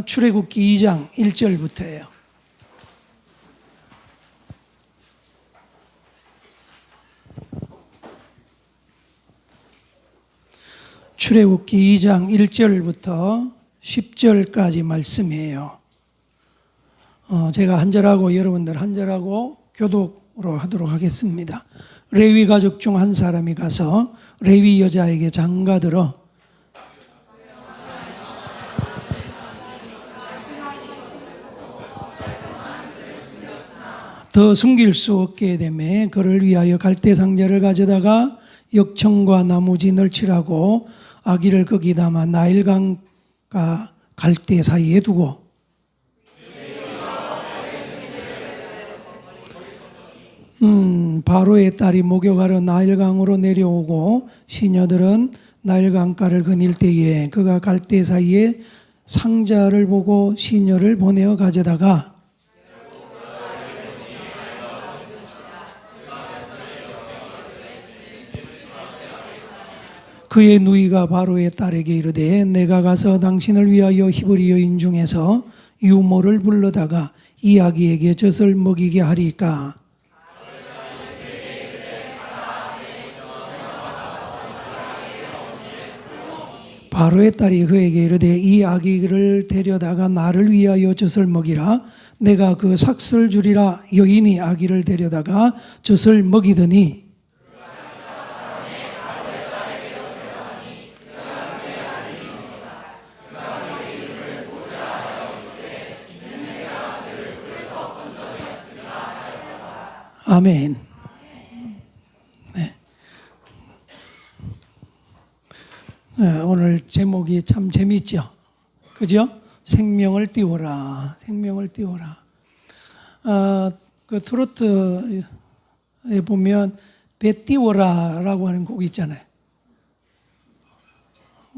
출애굽기 2장 1절부터예요. 출애굽기 2장 1절부터 10절까지 말씀이에요. 제가 한 절하고 여러분들 한 절하고 교독으로 하도록 하겠습니다. 레위 가족 중 한 사람이 가서 레위 여자에게 장가들어 더 숨길 수 없게 되매 그를 위하여 갈대 상자를 가져다가 역청과 나무지 널치라고 아기를 거기 담아 나일강과 갈대 사이에 두고 바로의 딸이 목욕하러 나일강으로 내려오고 시녀들은 나일강가를 거닐 때에 그가 갈대 사이에 상자를 보고 시녀를 보내어 가져다가 그의 누이가 바로의 딸에게 이르되 내가 가서 당신을 위하여 히브리 여인 중에서 유모를 불러다가 이 아기에게 젖을 먹이게 하리까. 바로의 딸이 그에게 이르되 이 아기를 데려다가 나를 위하여 젖을 먹이라. 내가 그 삭슬 주리라. 여인이 아기를 데려다가 젖을 먹이더니 아멘. 네. 오늘 제목이 참 재밌죠? 그죠? 생명을 띄워라. 생명을 띄워라. 그 트로트에 보면 배 띄워라라고 하는 곡 있잖아요.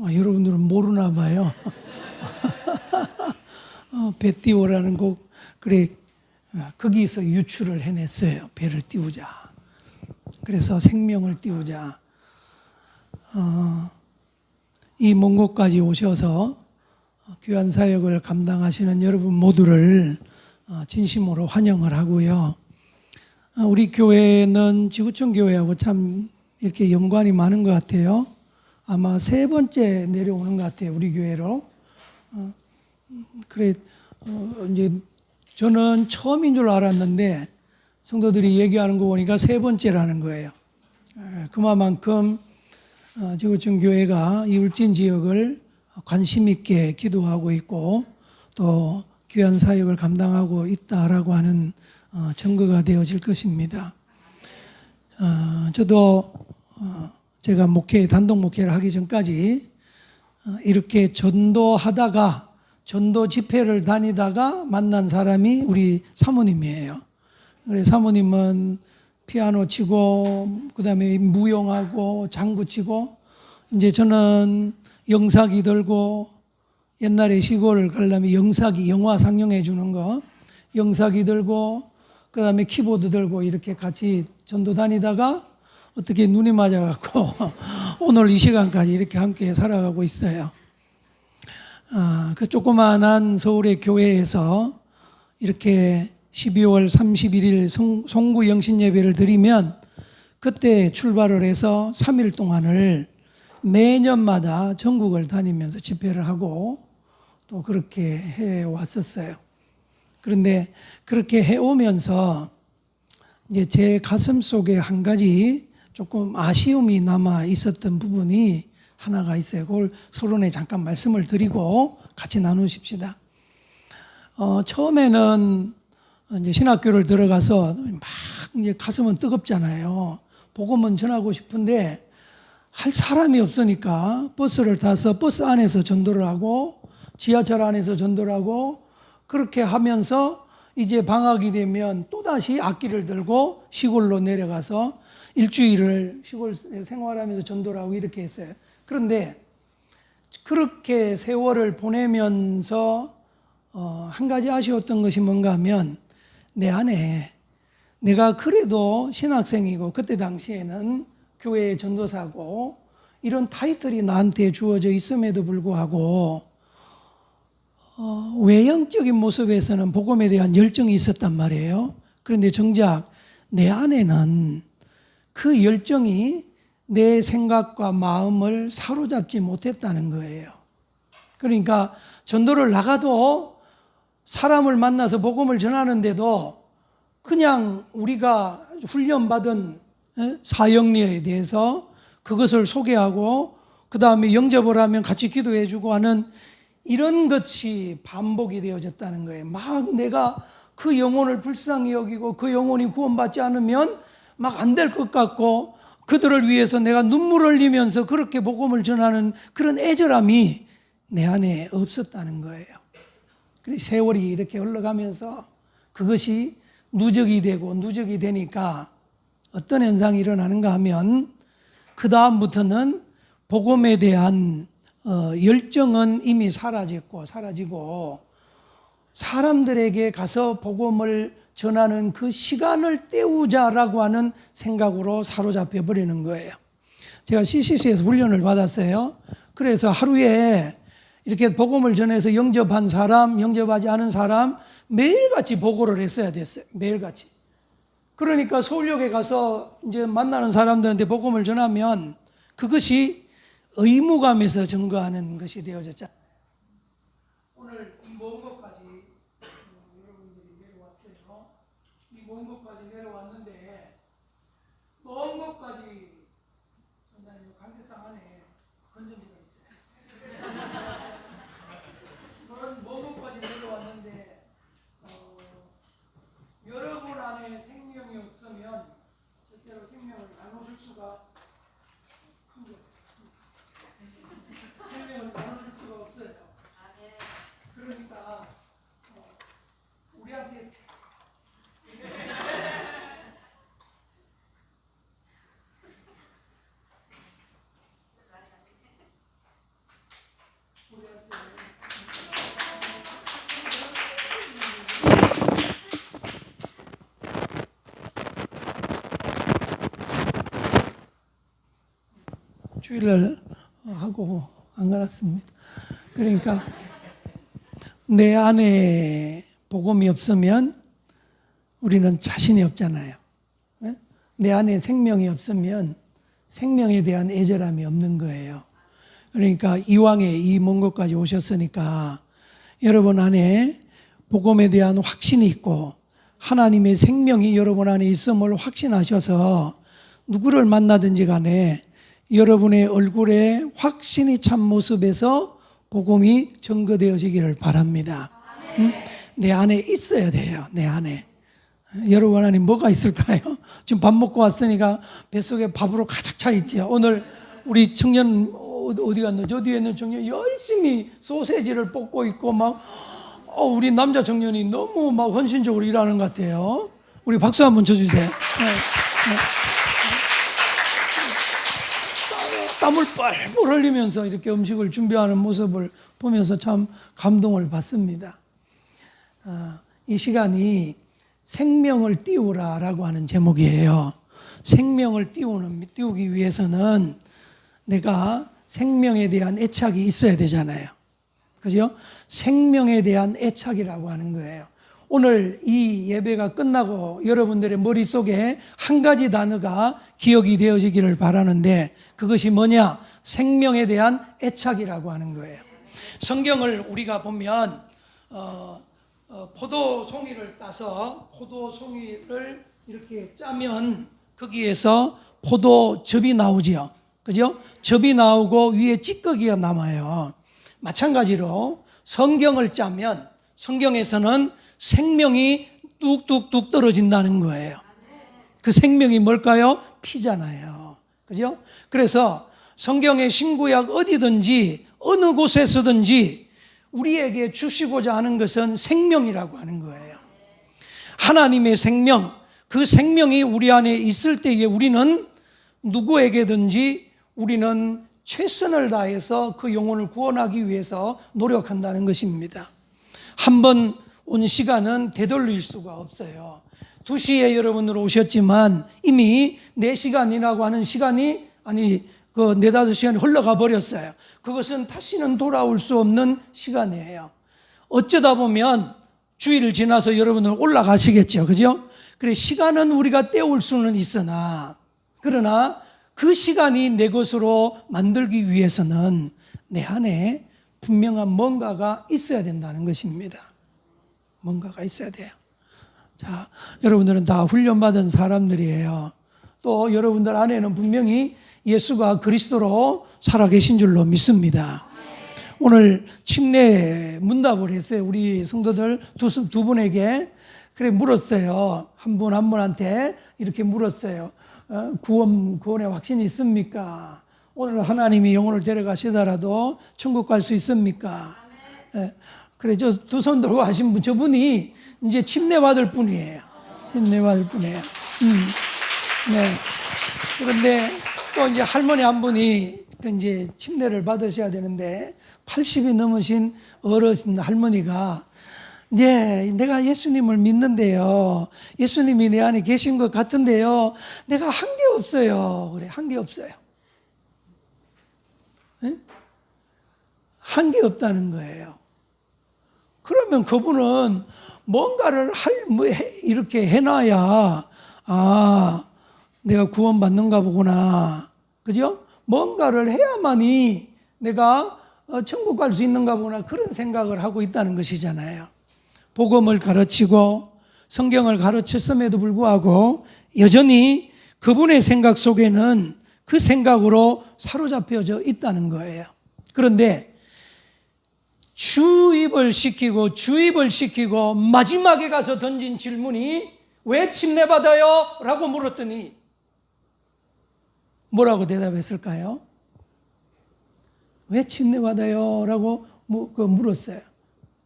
여러분들은 모르나 봐요. 배 띄워라는 곡, 그래. 거기서 유출을 해냈어요. 배를 띄우자. 그래서 생명을 띄우자. 이 먼 곳까지 오셔서 귀한 사역을 감당하시는 여러분 모두를 진심으로 환영을 하고요. 우리 교회는 지구촌 교회하고 참 이렇게 연관이 많은 것 같아요. 아마 3번째 내려오는 것 같아요. 우리 교회로. 그래, 이제 저는 처음인 줄 알았는데 성도들이 얘기하는 거 보니까 3번째라는 거예요. 그만큼 지구촌 교회가 이 울진 지역을 관심 있게 기도하고 있고 또 귀한 사역을 감당하고 있다라고 하는 증거가 되어질 것입니다. 저도 제가 단독 목회를 하기 전까지 이렇게 전도하다가 전도 집회를 다니다가 만난 사람이 우리 사모님이에요. 그래서 사모님은 피아노 치고 그다음에 무용하고 장구 치고 이제 저는 영사기 들고 옛날에 시골을 가려면 영사기 영화 상영해 주는 거 영사기 들고 그다음에 키보드 들고 이렇게 같이 전도 다니다가 어떻게 눈이 맞아갖고 오늘 이 시간까지 이렇게 함께 살아가고 있어요. 그 조그마한 서울의 교회에서 이렇게 12월 31일 송구 영신 예배를 드리면 그때 출발을 해서 3일 동안을 매년마다 전국을 다니면서 집회를 하고 또 그렇게 해왔었어요. 그런데 그렇게 해오면서 이제 제 가슴 속에 한 가지 조금 아쉬움이 남아 있었던 부분이 하나가 있어요. 그걸 서론에 잠깐 말씀을 드리고 같이 나누십시다. 처음에는 이제 신학교를 들어가서 막 이제 가슴은 뜨겁잖아요. 복음은 전하고 싶은데 할 사람이 없으니까 버스를 타서 버스 안에서 전도를 하고 지하철 안에서 전도를 하고 그렇게 하면서 이제 방학이 되면 또다시 악기를 들고 시골로 내려가서 일주일을 시골 생활하면서 전도를 하고 이렇게 했어요. 그런데 그렇게 세월을 보내면서 한 가지 아쉬웠던 것이 뭔가 하면 내 안에 내가 그래도 신학생이고 그때 당시에는 교회의 전도사고 이런 타이틀이 나한테 주어져 있음에도 불구하고 외형적인 모습에서는 복음에 대한 열정이 있었단 말이에요. 그런데 정작 내 안에는 그 열정이 내 생각과 마음을 사로잡지 못했다는 거예요. 그러니까 전도를 나가도 사람을 만나서 복음을 전하는데도 그냥 우리가 훈련받은 사역리에 대해서 그것을 소개하고 그 다음에 영접을 하면 같이 기도해주고 하는 이런 것이 반복이 되어졌다는 거예요. 막 내가 그 영혼을 불쌍히 여기고 그 영혼이 구원받지 않으면 막 안 될 것 같고 그들을 위해서 내가 눈물을 흘리면서 그렇게 복음을 전하는 그런 애절함이 내 안에 없었다는 거예요. 그래서 세월이 이렇게 흘러가면서 그것이 누적이 되니까 어떤 현상이 일어나는가 하면 그 다음부터는 복음에 대한 열정은 이미 사라지고 사람들에게 가서 복음을 전하는 그 시간을 때우자라고 하는 생각으로 사로잡혀 버리는 거예요. 제가 CCC에서 훈련을 받았어요. 그래서 하루에 이렇게 복음을 전해서 영접한 사람, 영접하지 않은 사람 매일같이 보고를 했어야 됐어요. 매일같이. 그러니까 서울역에 가서 이제 만나는 사람들한테 복음을 전하면 그것이 의무감에서 증거하는 것이 되어졌잖아요. 오늘 이 먼 것까지 여러분들이 내려왔어요. 이 먼 것까지 내려왔는데 먼 것까지 전사님 관계상 안에 건전지가 있어요. 그런 먼 것까지 내려왔는데 여러분 안에 생명이 없으면 절대로 생명을 나눠줄 수가 생명을 나눠줄 수가 없어요. 그러니까 우리한테 주일날 하고 안 갈았습니다. 그러니까 내 안에 복음이 없으면 우리는 자신이 없잖아요. 내 안에 생명이 없으면 생명에 대한 애절함이 없는 거예요. 그러니까 이왕에 이 먼 곳까지 오셨으니까 여러분 안에 복음에 대한 확신이 있고 하나님의 생명이 여러분 안에 있음을 확신하셔서 누구를 만나든지 간에 여러분의 얼굴에 확신이 찬 모습에서 복음이 증거되어지기를 바랍니다. 내 안에 있어야 돼요. 내 안에. 여러분 안에 뭐가 있을까요? 지금 밥 먹고 왔으니까 뱃속에 밥으로 가득 차 있죠. 오늘 우리 청년 어디 갔노? 저 뒤에 있는 청년 열심히 소세지를 볶고 있고 막 우리 남자 청년이 너무 막 헌신적으로 일하는 것 같아요. 우리 박수 한번 쳐주세요. 땀을 뻘뻘 흘리면서 이렇게 음식을 준비하는 모습을 보면서 참 감동을 받습니다. 이 시간이 생명을 띄우라라고 하는 제목이에요. 생명을 띄우기 위해서는 내가 생명에 대한 애착이 있어야 되잖아요. 그죠? 생명에 대한 애착이라고 하는 거예요. 오늘 이 예배가 끝나고 여러분들의 머릿속에 한 가지 단어가 기억이 되어지기를 바라는데 그것이 뭐냐? 생명에 대한 애착이라고 하는 거예요. 성경을 우리가 보면 포도송이를 따서 포도송이를 이렇게 짜면 거기에서 포도즙이 나오지요. 그죠? 즙이 나오고 위에 찌꺼기가 남아요. 마찬가지로 성경을 짜면 성경에서는 생명이 뚝뚝뚝 떨어진다는 거예요. 그 생명이 뭘까요? 피잖아요. 그죠? 그래서 성경의 신구약 어디든지 어느 곳에서든지 우리에게 주시고자 하는 것은 생명이라고 하는 거예요. 하나님의 생명, 그 생명이 우리 안에 있을 때에 우리는 누구에게든지 우리는 최선을 다해서 그 영혼을 구원하기 위해서 노력한다는 것입니다. 한번 온 시간은 되돌릴 수가 없어요. 2시에 여러분들 오셨지만 이미 4시간이라고 하는 시간이 그 4-5시간이 흘러가 버렸어요. 그것은 다시는 돌아올 수 없는 시간이에요. 어쩌다 보면 주일을 지나서 여러분들 올라가시겠죠. 그죠? 그래, 시간은 우리가 때울 수는 있으나, 그러나 그 시간이 내 것으로 만들기 위해서는 내 안에 분명한 뭔가가 있어야 된다는 것입니다. 뭔가가 있어야 돼요. 자, 여러분들은 다 훈련받은 사람들이에요. 또 여러분들 안에는 분명히 예수가 그리스도로 살아계신 줄로 믿습니다. 오늘 침례 문답을 했어요. 우리 성도들 두 분에게 그래 물었어요. 한 분 한 분한테 이렇게 물었어요. 구원의 확신이 있습니까? 오늘 하나님이 영혼을 데려가시더라도 천국 갈 수 있습니까? 그래, 저 두 손 들고 하신 분, 저분이 이제 침례 받을 분이에요. 침례 받을 분이에요. 네. 그런데 또 이제 할머니 한 분이 이제 침례를 받으셔야 되는데 80이 넘으신 어르신 할머니가 네, 내가 예수님을 믿는데요. 예수님이 내 안에 계신 것 같은데요. 내가 한 게 없어요. 그래, 한 게 없어요. 네? 한 게 없다는 거예요. 그러면 그분은 뭔가를 이렇게 해놔야, 아, 내가 구원받는가 보구나. 그죠? 뭔가를 해야만이 내가 천국 갈 수 있는가 보구나. 그런 생각을 하고 있다는 것이잖아요. 복음을 가르치고 성경을 가르쳤음에도 불구하고 여전히 그분의 생각 속에는 그 생각으로 사로잡혀져 있다는 거예요. 그런데 주입을 시키고 마지막에 가서 던진 질문이 왜 침례받아요? 라고 물었더니 뭐라고 대답했을까요? 왜 침례받아요? 라고 물었어요.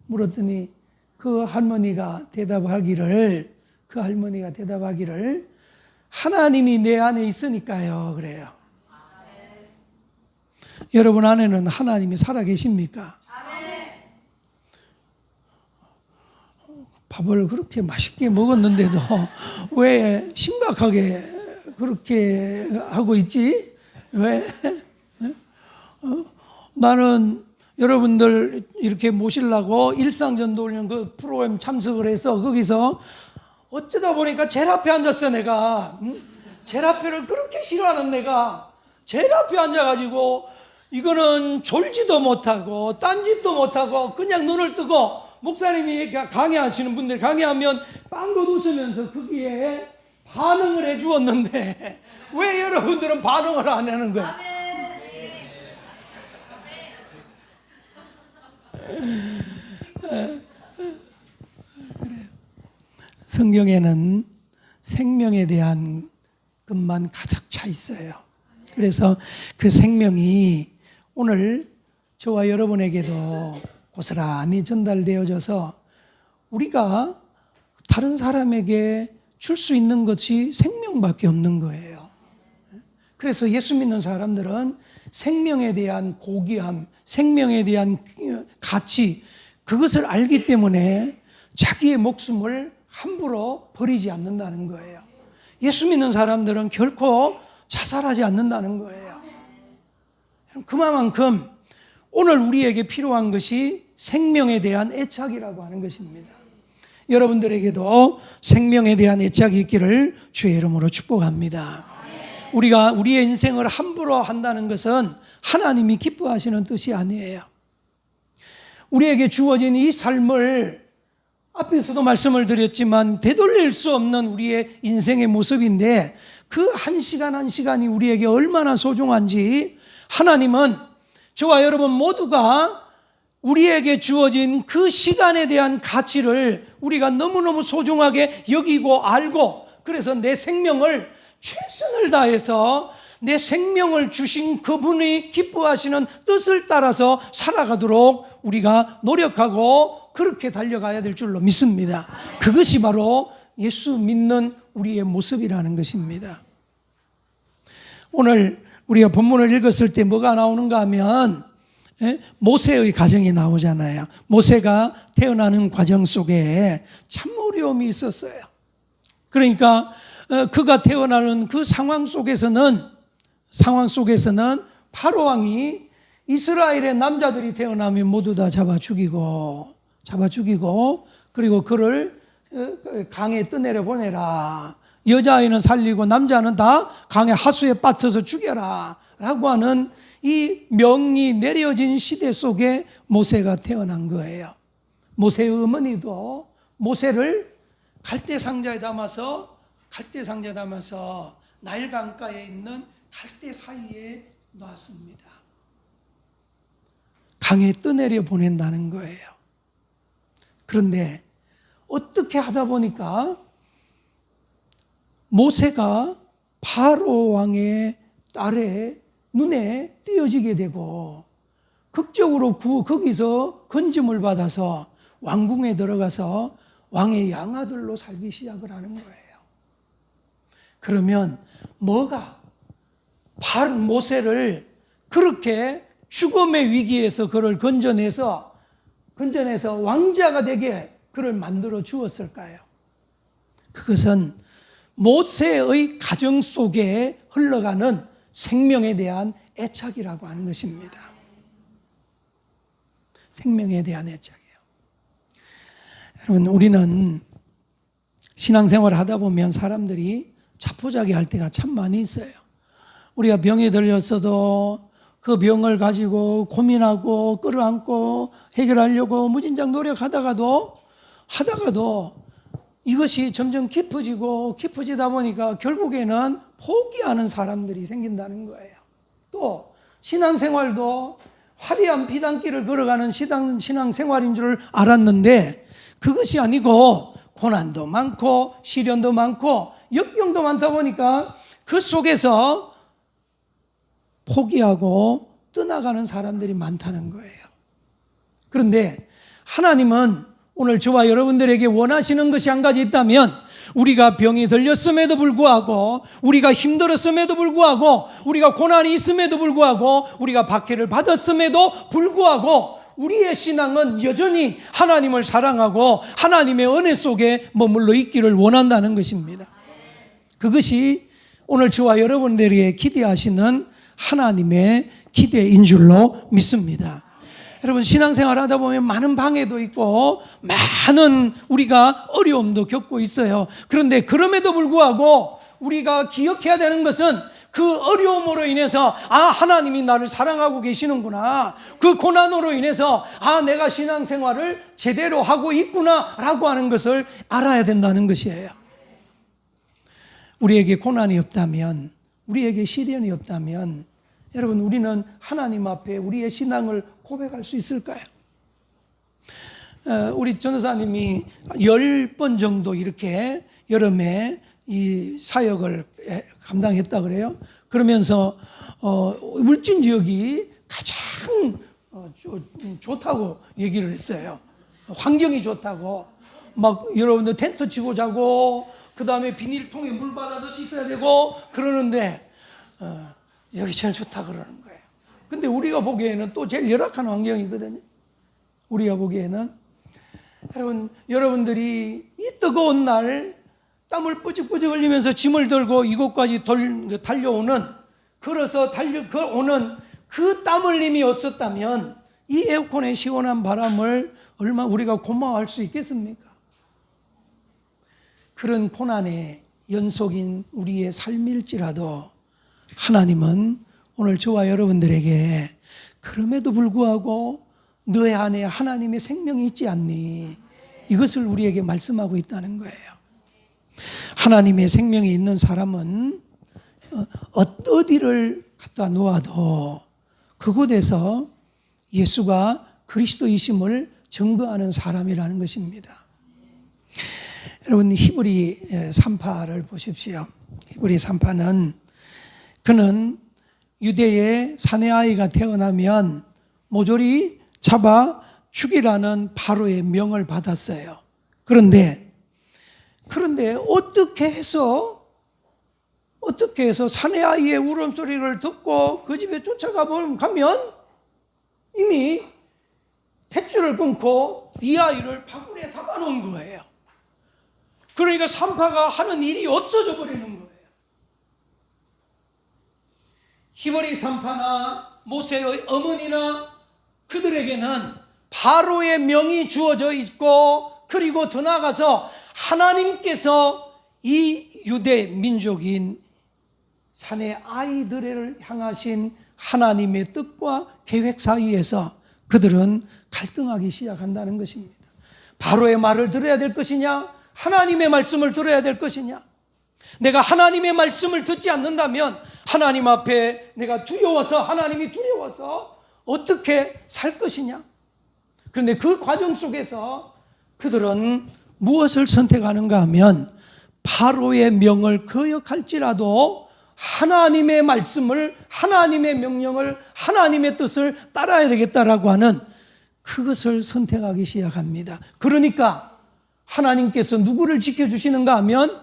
물었더니 그 할머니가 대답하기를 하나님이 내 안에 있으니까요. 그래요. 여러분 안에는 하나님이 살아계십니까? 밥을 그렇게 맛있게 먹었는데도 왜 심각하게 그렇게 하고 있지? 왜? 나는 여러분들 이렇게 모시려고 일상전도훈련 그 프로그램 참석을 해서 거기서 어쩌다 보니까 제일 앞에 앉았어. 내가 제일 앞에를 그렇게 싫어하는 내가 제일 앞에 앉아가지고 이거는 졸지도 못하고 딴짓도 못하고 그냥 눈을 뜨고 목사님이 강의하시는 분들 강의하면 빵긋 웃으면서 거기에 반응을 해 주었는데 왜 여러분들은 반응을 안 하는 거야? 성경에는 생명에 대한 것만 가득 차 있어요. 그래서 그 생명이 오늘 저와 여러분에게도 고스란히 전달되어져서 우리가 다른 사람에게 줄 수 있는 것이 생명밖에 없는 거예요. 그래서 예수 믿는 사람들은 생명에 대한 고귀함, 생명에 대한 가치, 그것을 알기 때문에 자기의 목숨을 함부로 버리지 않는다는 거예요. 예수 믿는 사람들은 결코 자살하지 않는다는 거예요. 그만큼 오늘 우리에게 필요한 것이 생명에 대한 애착이라고 하는 것입니다. 여러분들에게도 생명에 대한 애착이 있기를 주의 이름으로 축복합니다. 우리가 우리의 인생을 함부로 한다는 것은 하나님이 기뻐하시는 뜻이 아니에요. 우리에게 주어진 이 삶을 앞에서도 말씀을 드렸지만 되돌릴 수 없는 우리의 인생의 모습인데 그 한 시간 한 시간이 우리에게 얼마나 소중한지 하나님은 저와 여러분 모두가 우리에게 주어진 그 시간에 대한 가치를 우리가 너무너무 소중하게 여기고 알고 그래서 내 생명을 최선을 다해서 내 생명을 주신 그분이 기뻐하시는 뜻을 따라서 살아가도록 우리가 노력하고 그렇게 달려가야 될 줄로 믿습니다. 그것이 바로 예수 믿는 우리의 모습이라는 것입니다. 오늘 우리가 본문을 읽었을 때 뭐가 나오는가 하면 모세의 가정이 나오잖아요. 모세가 태어나는 과정 속에 참 어려움이 있었어요. 그러니까 그가 태어나는 그 상황 속에서는 파로 왕이 이스라엘의 남자들이 태어나면 모두 다 잡아 죽이고 잡아 죽이고, 그리고 그를 강에 떠내려 보내라. 여자아이는 살리고 남자는 다 강의 하수에 빠져서 죽여라 라고 하는 이 명이 내려진 시대 속에 모세가 태어난 거예요. 모세의 어머니도 모세를 갈대 상자에 담아서 나일 강가에 있는 갈대 사이에 놨습니다. 강에 떠내려 보낸다는 거예요. 그런데 어떻게 하다 보니까 모세가 바로 왕의 딸의 눈에 띄어지게 되고 극적으로 거기서 건짐을 받아서 왕궁에 들어가서 왕의 양아들로 살기 시작을 하는 거예요. 그러면 뭐가 모세를 그렇게 죽음의 위기에서 그를 건져내서 왕자가 되게 그를 만들어 주었을까요? 그것은 모세의 가정 속에 흘러가는 생명에 대한 애착이라고 하는 것입니다. 생명에 대한 애착이에요. 여러분, 우리는 신앙생활을 하다 보면 사람들이 자포자기 할 때가 참 많이 있어요. 우리가 병에 들렸어도 그 병을 가지고 고민하고 끌어안고 해결하려고 무진장 노력하다가도 이것이 점점 깊어지다 보니까 결국에는 포기하는 사람들이 생긴다는 거예요. 또 신앙생활도 화려한 비단길을 걸어가는 신앙생활인 줄 알았는데 그것이 아니고 고난도 많고 시련도 많고 역경도 많다 보니까 그 속에서 포기하고 떠나가는 사람들이 많다는 거예요. 그런데 하나님은 오늘 저와 여러분들에게 원하시는 것이 한 가지 있다면, 우리가 병이 들렸음에도 불구하고, 우리가 힘들었음에도 불구하고, 우리가 고난이 있음에도 불구하고, 우리가 박해를 받았음에도 불구하고 우리의 신앙은 여전히 하나님을 사랑하고 하나님의 은혜 속에 머물러 있기를 원한다는 것입니다. 그것이 오늘 저와 여러분들에게 기대하시는 하나님의 기대인 줄로 믿습니다. 여러분, 신앙생활 하다 보면 많은 방해도 있고 많은 우리가 어려움도 겪고 있어요. 그런데 그럼에도 불구하고 우리가 기억해야 되는 것은 그 어려움으로 인해서 하나님이 나를 사랑하고 계시는구나, 그 고난으로 인해서 내가 신앙생활을 제대로 하고 있구나 라고 하는 것을 알아야 된다는 것이에요. 우리에게 고난이 없다면, 우리에게 시련이 없다면 여러분, 우리는 하나님 앞에 우리의 신앙을 고백할 수 있을까요? 우리 전도사님이 10번 정도 이렇게 여름에 이 사역을 감당했다 그래요. 그러면서 울진 지역이 가장 좋다고 얘기를 했어요. 환경이 좋다고. 막 여러분들 텐트 치고 자고, 그 다음에 비닐통에 물 받아서 씻어야 되고 그러는데 여기 제일 좋다 그러는 거예요. 근데 우리가 보기에는 또 제일 열악한 환경이거든요. 우리가 보기에는. 여러분들이 이 뜨거운 날 땀을 뿌직뿌직 흘리면서 짐을 들고 이곳까지 달려오는, 걸어서 달려오는 그 땀 흘림이 없었다면 이 에어컨의 시원한 바람을 얼마나 우리가 고마워할 수 있겠습니까? 그런 고난의 연속인 우리의 삶일지라도 하나님은 오늘 저와 여러분들에게 그럼에도 불구하고 너의 안에 하나님의 생명이 있지 않니? 이것을 우리에게 말씀하고 있다는 거예요. 하나님의 생명이 있는 사람은 어디를 갖다 놓아도 그곳에서 예수가 그리스도이심을 증거하는 사람이라는 것입니다. 여러분, 히브리 3파를 보십시오. 히브리 3파는 그는 유대의 사내 아이가 태어나면 모조리 잡아 죽이라는 바로의 명을 받았어요. 그런데 어떻게 해서 사내 아이의 울음소리를 듣고 그 집에 쫓아가 가면 이미 탯줄을 끊고 이 아이를 바구니에 담아놓은 거예요. 그러니까 산파가 하는 일이 없어져 버리는 거예요. 히브리 산파나 모세의 어머니나 그들에게는 바로의 명이 주어져 있고, 그리고 더 나아가서 하나님께서 이 유대 민족인 산의 아이들을 향하신 하나님의 뜻과 계획 사이에서 그들은 갈등하기 시작한다는 것입니다. 바로의 말을 들어야 될 것이냐, 하나님의 말씀을 들어야 될 것이냐. 내가 하나님의 말씀을 듣지 않는다면 하나님 앞에 내가 두려워서, 하나님이 두려워서 어떻게 살 것이냐. 그런데 그 과정 속에서 그들은 무엇을 선택하는가 하면 바로의 명을 거역할지라도 하나님의 말씀을, 하나님의 명령을, 하나님의 뜻을 따라야 되겠다라고 하는 그것을 선택하기 시작합니다. 그러니까 하나님께서 누구를 지켜주시는가 하면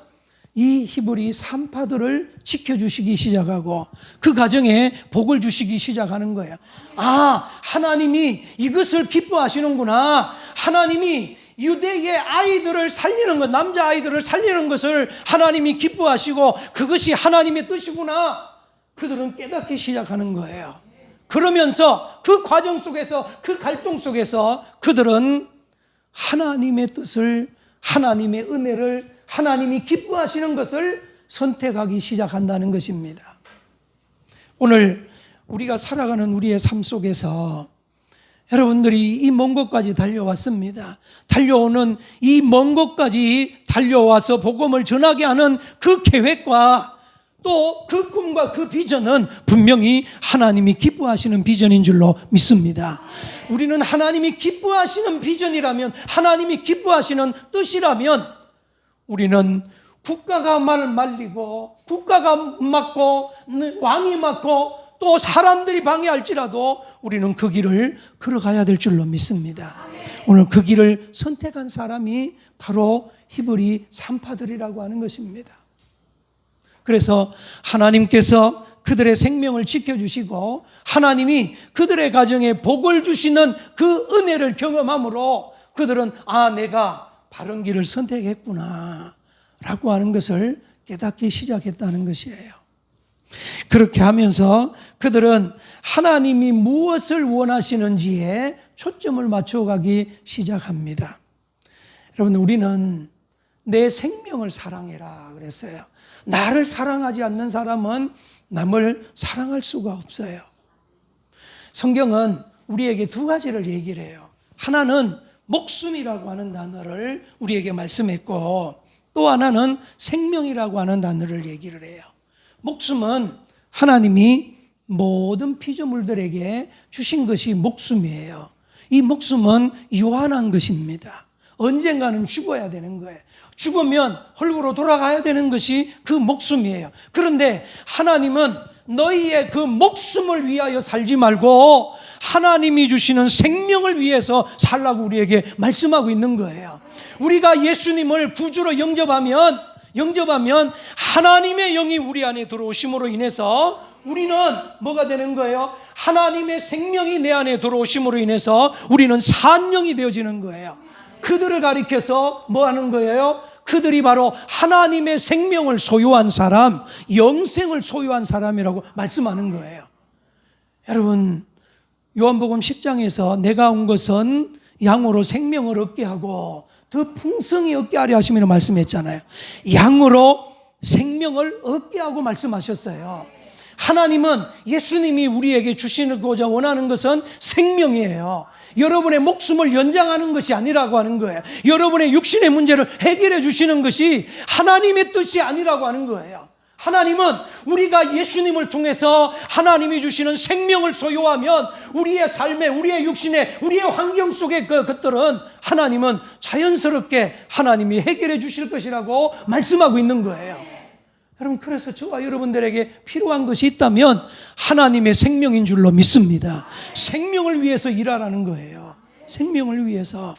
이 히브리 산파들을 지켜주시기 시작하고 그 가정에 복을 주시기 시작하는 거예요. 아, 하나님이 이것을 기뻐하시는구나. 하나님이 유대의 아이들을 살리는 것, 남자아이들을 살리는 것을 하나님이 기뻐하시고 그것이 하나님의 뜻이구나. 그들은 깨닫기 시작하는 거예요. 그러면서 그 과정 속에서, 그 갈등 속에서 그들은 하나님의 뜻을, 하나님의 은혜를, 하나님이 기뻐하시는 것을 선택하기 시작한다는 것입니다. 오늘 우리가 살아가는 우리의 삶 속에서 여러분들이 이 먼 곳까지 달려왔습니다. 달려오는 이 먼 곳까지 달려와서 복음을 전하게 하는 그 계획과 또 그 꿈과 그 비전은 분명히 하나님이 기뻐하시는 비전인 줄로 믿습니다. 우리는 하나님이 기뻐하시는 비전이라면, 하나님이 기뻐하시는 뜻이라면 우리는 국가가 말리고 국가가 막고 왕이 막고 또 사람들이 방해할지라도 우리는 그 길을 걸어가야 될 줄로 믿습니다. 오늘 그 길을 선택한 사람이 바로 히브리 산파들이라고 하는 것입니다. 그래서 하나님께서 그들의 생명을 지켜주시고 하나님이 그들의 가정에 복을 주시는 그 은혜를 경험함으로 그들은 아, 내가 바른 길을 선택했구나 라고 하는 것을 깨닫기 시작했다는 것이에요. 그렇게 하면서 그들은 하나님이 무엇을 원하시는지에 초점을 맞춰가기 시작합니다. 여러분, 우리는 내 생명을 사랑해라 그랬어요. 나를 사랑하지 않는 사람은 남을 사랑할 수가 없어요. 성경은 우리에게 두 가지를 얘기를 해요. 하나는 목숨이라고 하는 단어를 우리에게 말씀했고 또 하나는 생명이라고 하는 단어를 얘기를 해요. 목숨은 하나님이 모든 피조물들에게 주신 것이 목숨이에요. 이 목숨은 유한한 것입니다. 언젠가는 죽어야 되는 거예요. 죽으면 헐고로 돌아가야 되는 것이 그 목숨이에요. 그런데 하나님은 너희의 그 목숨을 위하여 살지 말고 하나님이 주시는 생명을 위해서 살라고 우리에게 말씀하고 있는 거예요. 우리가 예수님을 구주로 영접하면 하나님의 영이 우리 안에 들어오심으로 인해서 우리는 뭐가 되는 거예요? 하나님의 생명이 내 안에 들어오심으로 인해서 우리는 산 영이 되어지는 거예요. 그들을 가리켜서 뭐 하는 거예요? 그들이 바로 하나님의 생명을 소유한 사람, 영생을 소유한 사람이라고 말씀하는 거예요. 여러분, 요한복음 10장에서 내가 온 것은 양으로 생명을 얻게 하고 더 풍성히 얻게 하려 하시면 말씀했잖아요. 양으로 생명을 얻게 하고 말씀하셨어요. 하나님은 예수님이 우리에게 주시고자 원하는 것은 생명이에요. 여러분의 목숨을 연장하는 것이 아니라고 하는 거예요. 여러분의 육신의 문제를 해결해 주시는 것이 하나님의 뜻이 아니라고 하는 거예요. 하나님은 우리가 예수님을 통해서 하나님이 주시는 생명을 소유하면 우리의 삶에, 우리의 육신에, 우리의 환경 속의 것들은 하나님은 자연스럽게 하나님이 해결해 주실 것이라고 말씀하고 있는 거예요. 여러분, 그래서 저와 여러분들에게 필요한 것이 있다면 하나님의 생명인 줄로 믿습니다. 생명을 위해서 일하라는 거예요. 생명을 위해서.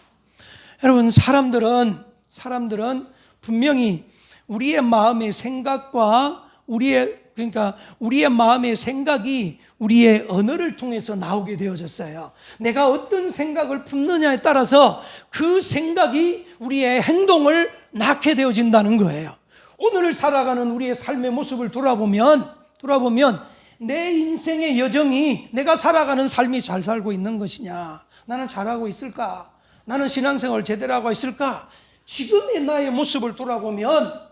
여러분, 사람들은 분명히 우리의 마음의 생각과 우리의 마음의 생각이 우리의 언어를 통해서 나오게 되어졌어요. 내가 어떤 생각을 품느냐에 따라서 그 생각이 우리의 행동을 낳게 되어진다는 거예요. 오늘을 살아가는 우리의 삶의 모습을 돌아보면 내 인생의 여정이 내가 살아가는 삶이 잘 살고 있는 것이냐, 나는 잘하고 있을까? 나는 신앙생활을 제대로 하고 있을까? 지금의 나의 모습을 돌아보면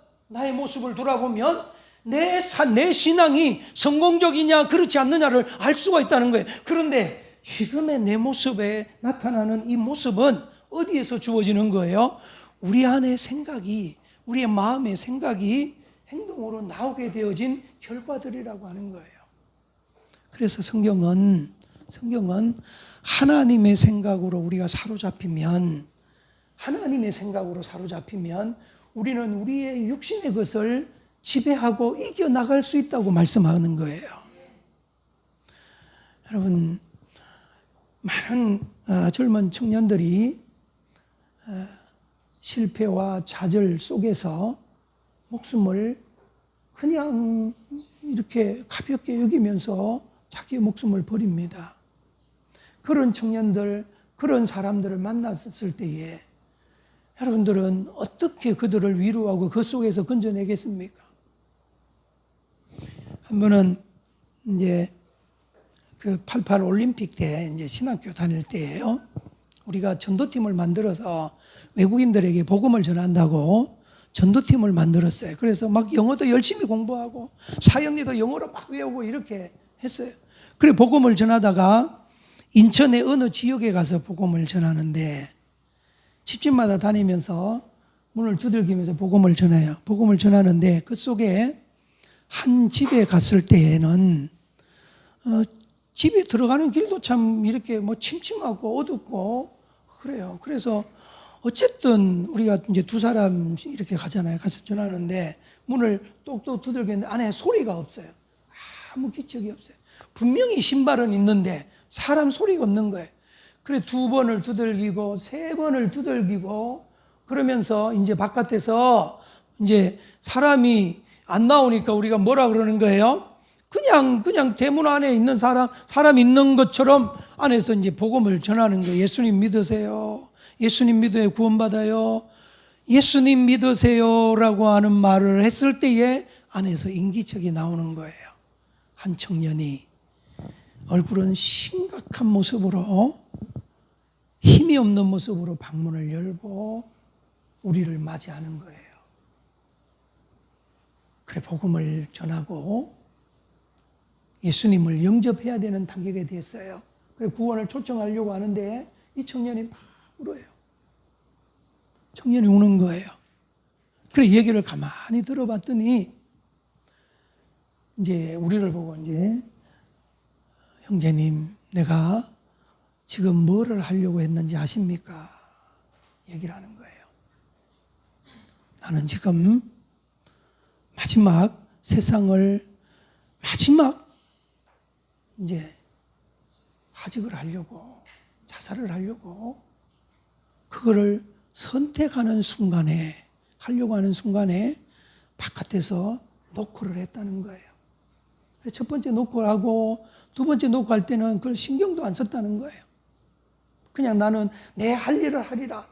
내 신앙이 성공적이냐 그렇지 않느냐를 알 수가 있다는 거예요. 그런데 지금의 내 모습에 나타나는 이 모습은 어디에서 주어지는 거예요? 우리 안의 생각이, 우리의 마음의 생각이 행동으로 나오게 되어진 결과들이라고 하는 거예요. 그래서 성경은 하나님의 생각으로 우리가 사로잡히면, 우리는 우리의 육신의 것을 지배하고 이겨나갈 수 있다고 말씀하는 거예요. 여러분, 많은 젊은 청년들이 실패와 좌절 속에서 목숨을 그냥 이렇게 가볍게 여기면서 자기의 목숨을 버립니다. 그런 청년들, 그런 사람들을 만났을 때에 여러분들은 어떻게 그들을 위로하고 그 속에서 건져내겠습니까? 한 번은 이제 그 88 올림픽 때 이제 신학교 다닐 때예요. 우리가 전도팀을 만들어서 외국인들에게 복음을 전한다고 전도팀을 만들었어요. 그래서 막 영어도 열심히 공부하고 사형리도 영어로 막 외우고 이렇게 했어요. 그래 복음을 전하다가 인천의 어느 지역에 가서 복음을 전하는데 집집마다 다니면서 문을 두들기면서 복음을 전해요. 복음을 전하는데 그 속에 한 집에 갔을 때에는 집에 들어가는 길도 참 이렇게 뭐 침침하고 어둡고 그래요. 그래서 어쨌든 우리가 이제 두 사람 이렇게 가잖아요. 가서 전하는데 문을 똑똑 두들겼는데 안에 소리가 없어요. 아무 기척이 없어요. 분명히 신발은 있는데 사람 소리가 없는 거예요. 그래 두 번을 두들기고 세 번을 두들기고 그러면서 이제 바깥에서 이제 사람이 안 나오니까 우리가 뭐라 그러는 거예요? 그냥 대문 안에 있는 사람 있는 것처럼 안에서 이제 복음을 전하는 거예요. 예수님 믿으세요. 예수님 믿어야 구원받아요. 예수님 믿으세요라고 하는 말을 했을 때에 안에서 인기척이 나오는 거예요. 한 청년이 얼굴은 심각한 모습으로 힘이 없는 모습으로 방문을 열고 우리를 맞이하는 거예요. 그래 복음을 전하고 예수님을 영접해야 되는 단계가 됐어요. 그래 구원을 초청하려고 하는데 이 청년이 막 울어요. 청년이 우는 거예요. 그래 얘기를 가만히 들어봤더니 이제 우리를 보고 이제 형제님 내가 지금 뭐를 하려고 했는지 아십니까? 얘기를 하는 거예요. 나는 지금 마지막 세상을 이제 하직을 하려고 자살을 하려고 그거를 선택하는 순간에 하려고 하는 순간에 바깥에서 노크를 했다는 거예요. 첫 번째 노크를 하고 두 번째 노크할 때는 그걸 신경도 안 썼다는 거예요. 그냥 나는 내 할 일을 하리라.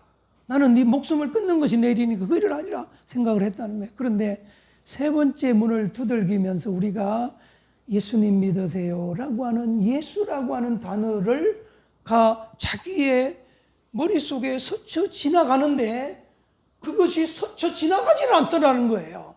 나는 네 목숨을 끊는 것이 내 일이니까 그 일을 하리라 생각을 했다는 거예요. 그런데 세 번째 문을 두들기면서 우리가 예수님 믿으세요라고 하는 예수라고 하는 단어를 자기의 머릿속에 스쳐 지나가는데 그것이 스쳐 지나가지는 않더라는 거예요.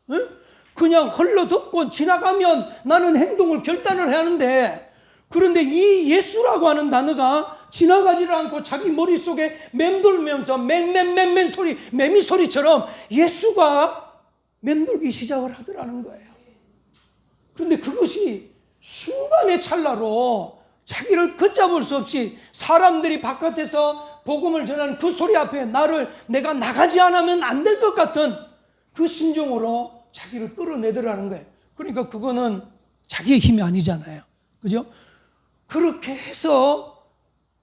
응? 그냥 흘러듣고 지나가면 나는 행동을 결단을 해야 하는데 그런데 이 예수라고 하는 단어가 지나가지를 않고 자기 머릿속에 맴돌면서 맨 소리, 매미 소리처럼 예수가 맴돌기 시작을 하더라는 거예요. 그런데 그것이 순간의 찰나로 자기를 걷잡을 수 없이 사람들이 바깥에서 복음을 전하는 그 소리 앞에 내가 나가지 않으면 안 될 것 같은 그 심정으로 자기를 끌어내더라는 거예요. 그러니까 그거는 자기의 힘이 아니잖아요. 그죠? 그렇게 해서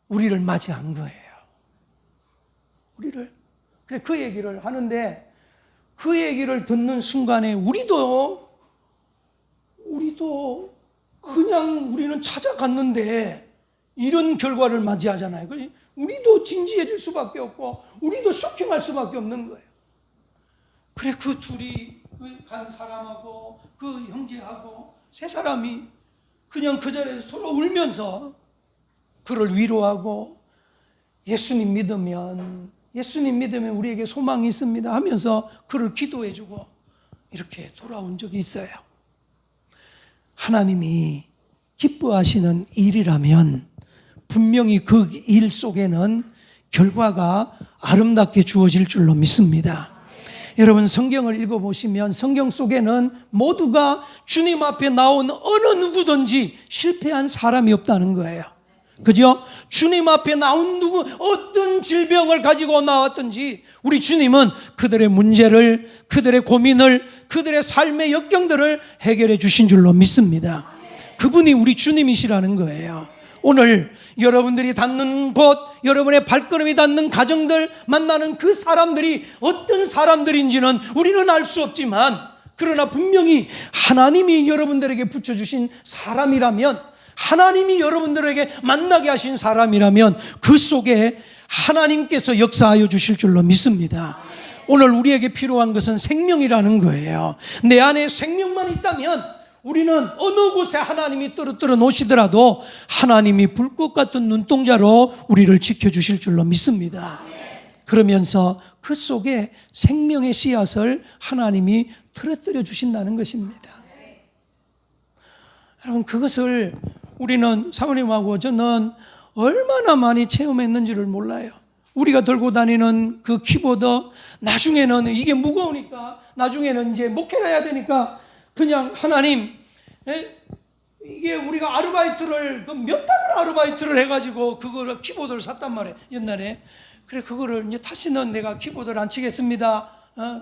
우리를 맞이한 거예요. 그래 그 얘기를 하는데 그 얘기를 듣는 순간에 우리도 그냥 우리는 찾아갔는데 이런 결과를 맞이하잖아요. 우리도 진지해질 수밖에 없고 우리도 쇼킹할 수밖에 없는 거예요. 그래 그 둘이 간 사람하고 그 형제하고 세 사람이 그냥 그 자리에서 서로 울면서 그를 위로하고 예수님 믿으면 우리에게 소망이 있습니다 하면서 그를 기도해주고 이렇게 돌아온 적이 있어요. 하나님이 기뻐하시는 일이라면 분명히 그 일 속에는 결과가 아름답게 주어질 줄로 믿습니다. 여러분, 성경을 읽어보시면 성경 속에는 모두가 주님 앞에 나온 어느 누구든지 실패한 사람이 없다는 거예요. 그죠? 주님 앞에 나온 누구, 어떤 질병을 가지고 나왔든지 우리 주님은 그들의 문제를, 그들의 고민을, 그들의 삶의 역경들을 해결해 주신 줄로 믿습니다. 그분이 우리 주님이시라는 거예요. 오늘 여러분들이 닿는 곳, 여러분의 발걸음이 닿는 가정들, 만나는 그 사람들이 어떤 사람들인지는 우리는 알 수 없지만, 그러나 분명히 하나님이 여러분들에게 붙여주신 사람이라면, 하나님이 여러분들에게 만나게 하신 사람이라면 그 속에 하나님께서 역사하여 주실 줄로 믿습니다. 오늘 우리에게 필요한 것은 생명이라는 거예요. 내 안에 생명만 있다면 우리는 어느 곳에 하나님이 떨어뜨려 놓으시더라도 하나님이 불꽃 같은 눈동자로 우리를 지켜주실 줄로 믿습니다. 그러면서 그 속에 생명의 씨앗을 하나님이 떨어뜨려 주신다는 것입니다. 여러분, 그것을 우리는 사모님하고 저는 얼마나 많이 체험했는지를 몰라요. 우리가 들고 다니는 그 키보드, 나중에는 이게 무거우니까, 나중에는 이제 목회를 해야 되니까 그냥 하나님, 이게 우리가 아르바이트를 몇 달을 아르바이트를 해가지고 그거를 키보드를 샀단 말이에요. 옛날에. 그래, 그거를 이제 다시는 내가 키보드를 안 치겠습니다.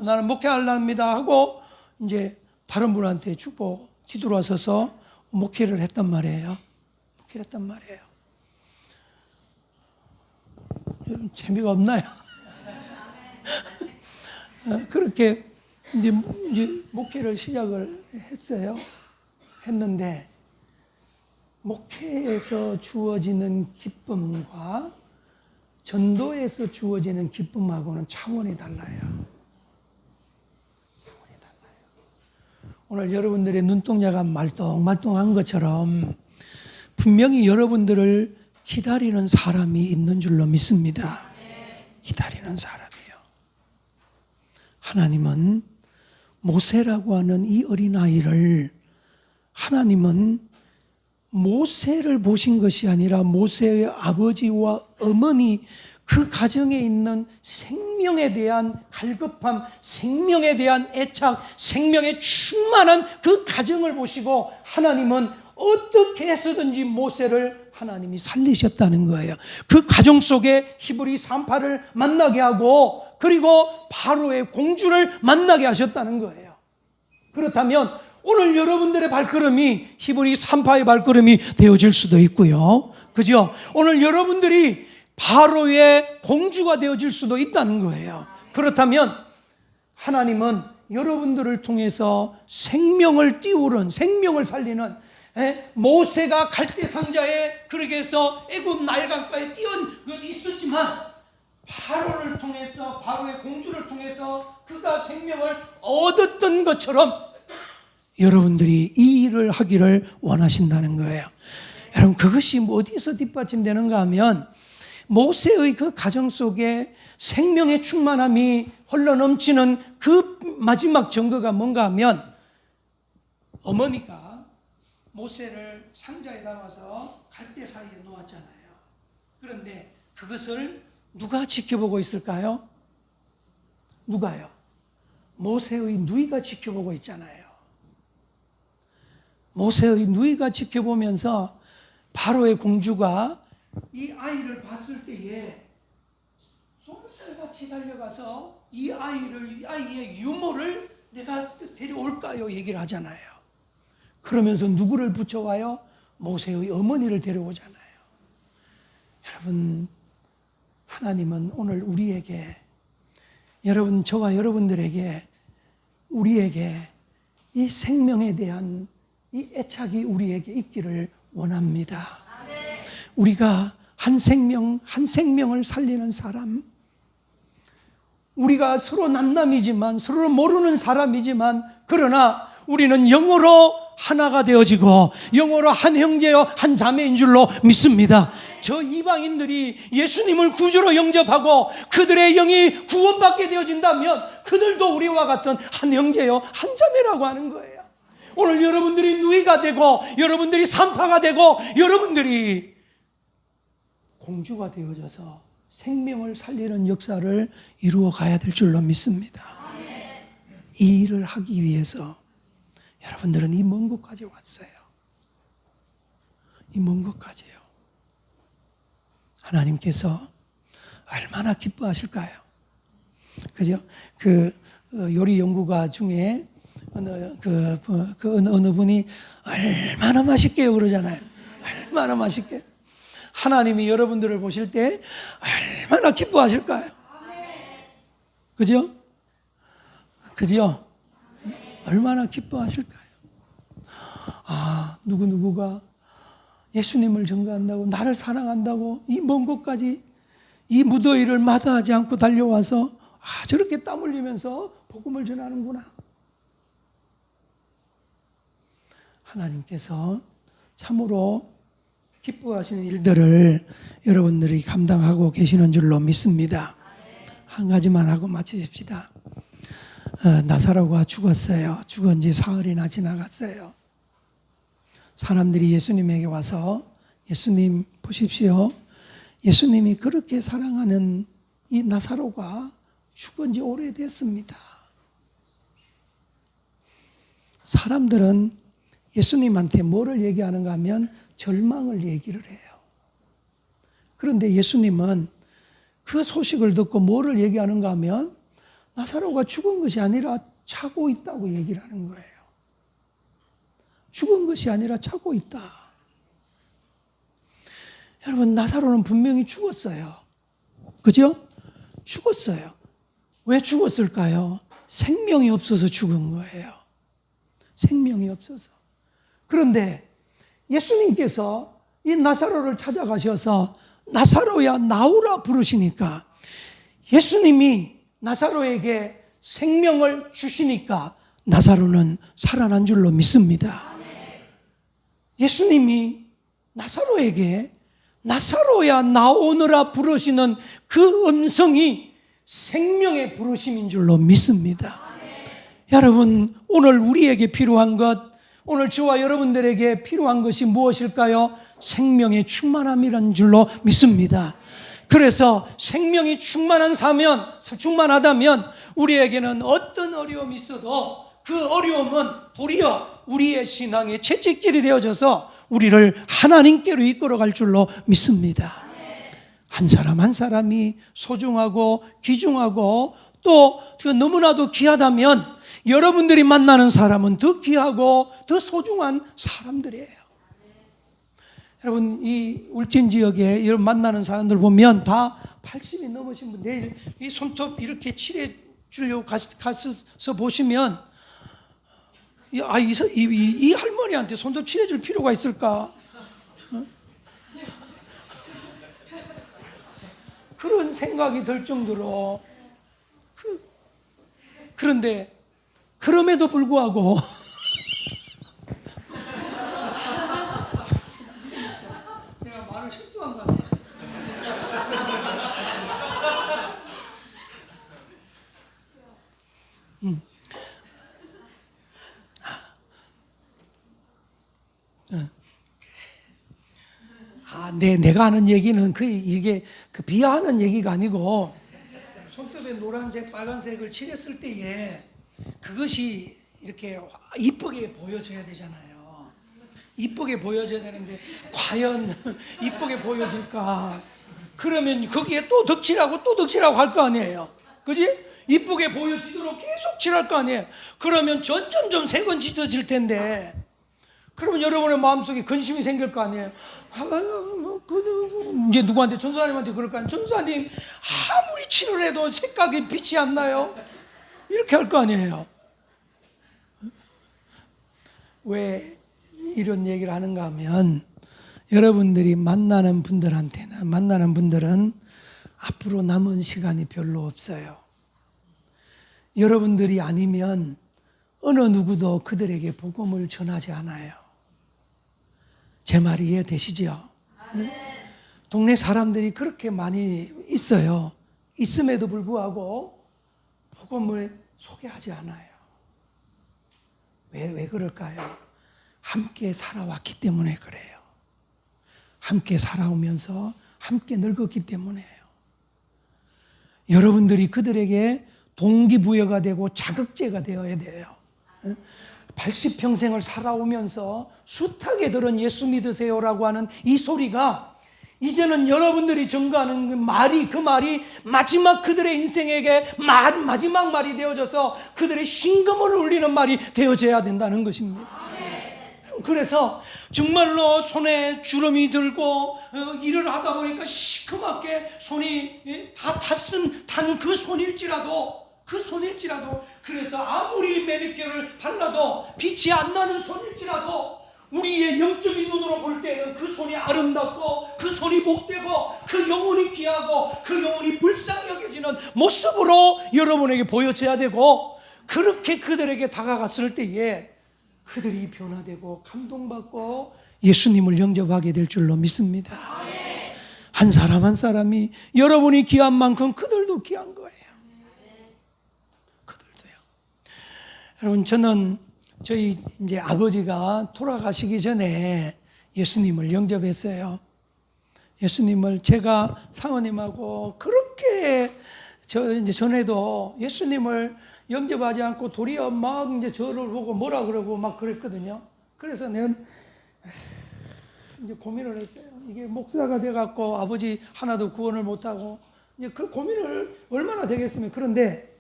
나는 목회하렵니다 하고 이제 다른 분한테 주고 뒤돌아서서 목회를 했단 말이에요. 여러분, 재미가 없나요? 그렇게 이제 목회를 시작을 했는데, 목회에서 주어지는 기쁨과 전도에서 주어지는 기쁨하고는 차원이 달라요. 오늘 여러분들의 눈동자가 말똥말똥한 것처럼 분명히 여러분들을 기다리는 사람이 있는 줄로 믿습니다. 기다리는 사람이요. 하나님은 모세라고 하는 이 어린아이를, 하나님은 모세를 보신 것이 아니라 모세의 아버지와 어머니, 그 가정에 있는 생명에 대한 갈급함, 생명에 대한 애착, 생명에 충만한 그 가정을 보시고 하나님은 어떻게 해서든지 모세를 하나님이 살리셨다는 거예요. 그 가정 속에 히브리 산파를 만나게 하고, 그리고 바로의 공주를 만나게 하셨다는 거예요. 그렇다면 오늘 여러분들의 발걸음이 히브리 산파의 발걸음이 되어질 수도 있고요. 그죠? 오늘 여러분들이 바로의 공주가 되어질 수도 있다는 거예요. 그렇다면 하나님은 여러분들을 통해서 생명을 띄우는, 생명을 살리는, 모세가 갈대 상자에 그렇게 해서 애굽 나일강가에 있었지만 바로를 통해서, 바로의 공주를 통해서 그가 생명을 얻었던 것처럼 여러분들이 이 일을 하기를 원하신다는 거예요. 여러분, 그것이 어디서 뒷받침되는가 하면 모세의 그 가정 속에 생명의 충만함이 흘러넘치는 그 마지막 증거가 뭔가 하면, 어머니가 모세를 상자에 담아서 갈대 사이에 놓았잖아요. 그런데 그것을 누가 지켜보고 있을까요? 누가요? 모세의 누이가 지켜보고 있잖아요. 모세의 누이가 지켜보면서 바로의 공주가 이 아이를 봤을 때에 쏜살같이 달려가서 이 아이의 유모를 내가 데려올까요? 얘기를 하잖아요. 그러면서 누구를 붙여와요? 모세의 어머니를 데려오잖아요. 여러분, 하나님은 오늘 우리에게, 여러분, 저와 여러분들에게, 우리에게 이 생명에 대한 이 애착이 우리에게 있기를 원합니다. 우리가 한 생명을 살리는 사람, 우리가 서로 남남이지만, 서로 모르는 사람이지만, 그러나 우리는 영으로 하나가 되어지고 영어로 한 형제요 한 자매인 줄로 믿습니다. 저 이방인들이 예수님을 구주로 영접하고 그들의 영이 구원받게 되어진다면 그들도 우리와 같은 한 형제요 한 자매라고 하는 거예요. 오늘 여러분들이 누이가 되고 여러분들이 산파가 되고 여러분들이 공주가 되어져서 생명을 살리는 역사를 이루어 가야 될 줄로 믿습니다. 이 일을 하기 위해서 여러분들은 이 먼 곳까지 왔어요. 이 먼 곳까지요. 하나님께서 얼마나 기뻐하실까요? 그죠? 요리 연구가 중에 어느 분이 얼마나 맛있게요 그러잖아요. 얼마나 맛있게. 하나님이 여러분들을 보실 때 얼마나 기뻐하실까요? 그죠? 그죠? 얼마나 기뻐하실까요? 누구가 예수님을 전가한다고 나를 사랑한다고 이 먼 곳까지 이 무더위를 마다하지 않고 달려와서 저렇게 땀 흘리면서 복음을 전하는구나. 하나님께서 참으로 기뻐하시는 일들을 여러분들이 감당하고 계시는 줄로 믿습니다. 한 가지만 하고 마치십시다. 나사로가 죽었어요. 죽은 지 사흘이나 지나갔어요. 사람들이 예수님에게 와서 예수님 보십시오. 예수님이 그렇게 사랑하는 이 나사로가 죽은 지 오래됐습니다. 사람들은 예수님한테 뭐를 얘기하는가 하면 절망을 얘기를 해요. 그런데 예수님은 그 소식을 듣고 뭐를 얘기하는가 하면 나사로가 죽은 것이 아니라 자고 있다고 얘기를 하는 거예요. 죽은 것이 아니라 자고 있다. 여러분, 나사로는 분명히 죽었어요. 그죠? 죽었어요. 왜 죽었을까요? 생명이 없어서 죽은 거예요. 생명이 없어서. 그런데 예수님께서 이 나사로를 찾아가셔서 나사로야 나오라 부르시니까 예수님이 나사로에게 생명을 주시니까 나사로는 살아난 줄로 믿습니다. 예수님이 나사로에게 나사로야 나오느라 부르시는 그 음성이 생명의 부르심인 줄로 믿습니다. 여러분, 오늘 우리에게 필요한 것, 오늘 저와 여러분들에게 필요한 것이 무엇일까요? 생명의 충만함이라는 줄로 믿습니다. 그래서 생명이 충만하다면 우리에게는 어떤 어려움이 있어도 그 어려움은 도리어 우리의 신앙의 채찍질이 되어져서 우리를 하나님께로 이끌어갈 줄로 믿습니다. 한 사람 한 사람이 소중하고 귀중하고 또 너무나도 귀하다면 여러분들이 만나는 사람은 더 귀하고 더 소중한 사람들이에요. 여러분, 이 울진 지역에 여러분 만나는 사람들 보면 다 80이 넘으신 분, 내일 이 손톱 이렇게 칠해 주려고 가서 보시면 이 할머니한테 손톱 칠해 줄 필요가 있을까? 그런 생각이 들 정도로 그런데 그럼에도 불구하고 제가 말을 실수한 것 같아요. 내가 하는 얘기는 이게 비하하는 얘기가 아니고 손톱에 노란색, 빨간색을 칠했을 때에 그것이 이렇게 이쁘게 보여져야 되잖아요. 이쁘게 보여져야 되는데 과연 이쁘게 보여질까? 그러면 거기에 또 덕칠하고 할 거 아니에요. 그지? 이쁘게 보여지도록 계속 칠할 거 아니에요. 그러면 점점 색은 짙어질 텐데 그러면 여러분의 마음속에 근심이 생길 거 아니에요. 이제 누구한테 전도사님한테 그럴 거 아니에요. 전도사님 아무리 칠을 해도 색깔이 빛이 안 나요. 이렇게 할 거 아니에요. 왜 이런 얘기를 하는가 하면 여러분들이 만나는 분들은 앞으로 남은 시간이 별로 없어요. 여러분들이 아니면 어느 누구도 그들에게 복음을 전하지 않아요. 제 말이 이해되시죠? 동네 사람들이 그렇게 많이 있어요. 있음에도 불구하고 복음을 소개하지 않아요. 왜 그럴까요? 함께 살아왔기 때문에 그래요. 함께 살아오면서 함께 늙었기 때문에요. 여러분들이 그들에게 동기부여가 되고 자극제가 되어야 돼요. 80평생을 살아오면서 숱하게 들은 예수 믿으세요라고 하는 이 소리가 이제는 여러분들이 전가하는 그 말이 마지막 그들의 인생에게 마지막 말이 되어져서 그들의 심금을 울리는 말이 되어져야 된다는 것입니다. 그래서 정말로 손에 주름이 들고 일을 하다 보니까 시커멓게 손이 다 탄 그 손일지라도 그래서 아무리 매니큐어를 발라도 빛이 안 나는 손일지라도 우리의 영적인 눈으로 볼 때는 그 손이 아름답고 그 손이 복되고 그 영혼이 귀하고 그 영혼이 불쌍히 여겨지는 모습으로 여러분에게 보여져야 되고, 그렇게 그들에게 다가갔을 때에 그들이 변화되고 감동받고 예수님을 영접하게 될 줄로 믿습니다. 한 사람 한 사람이 여러분이 귀한 만큼 그들도 귀한 거예요. 그들도요. 여러분, 저는 저희 이제 아버지가 돌아가시기 전에 예수님을 영접했어요. 예수님을 제가 사모님하고 그렇게 이제 전에도 예수님을 영접하지 않고 도리어 막 이제 저를 보고 뭐라 그러고 막 그랬거든요. 그래서 내가 이제 고민을 했어요. 이게 목사가 돼갖고 아버지 하나도 구원을 못하고 이제 그 고민을 얼마나 되겠으면. 그런데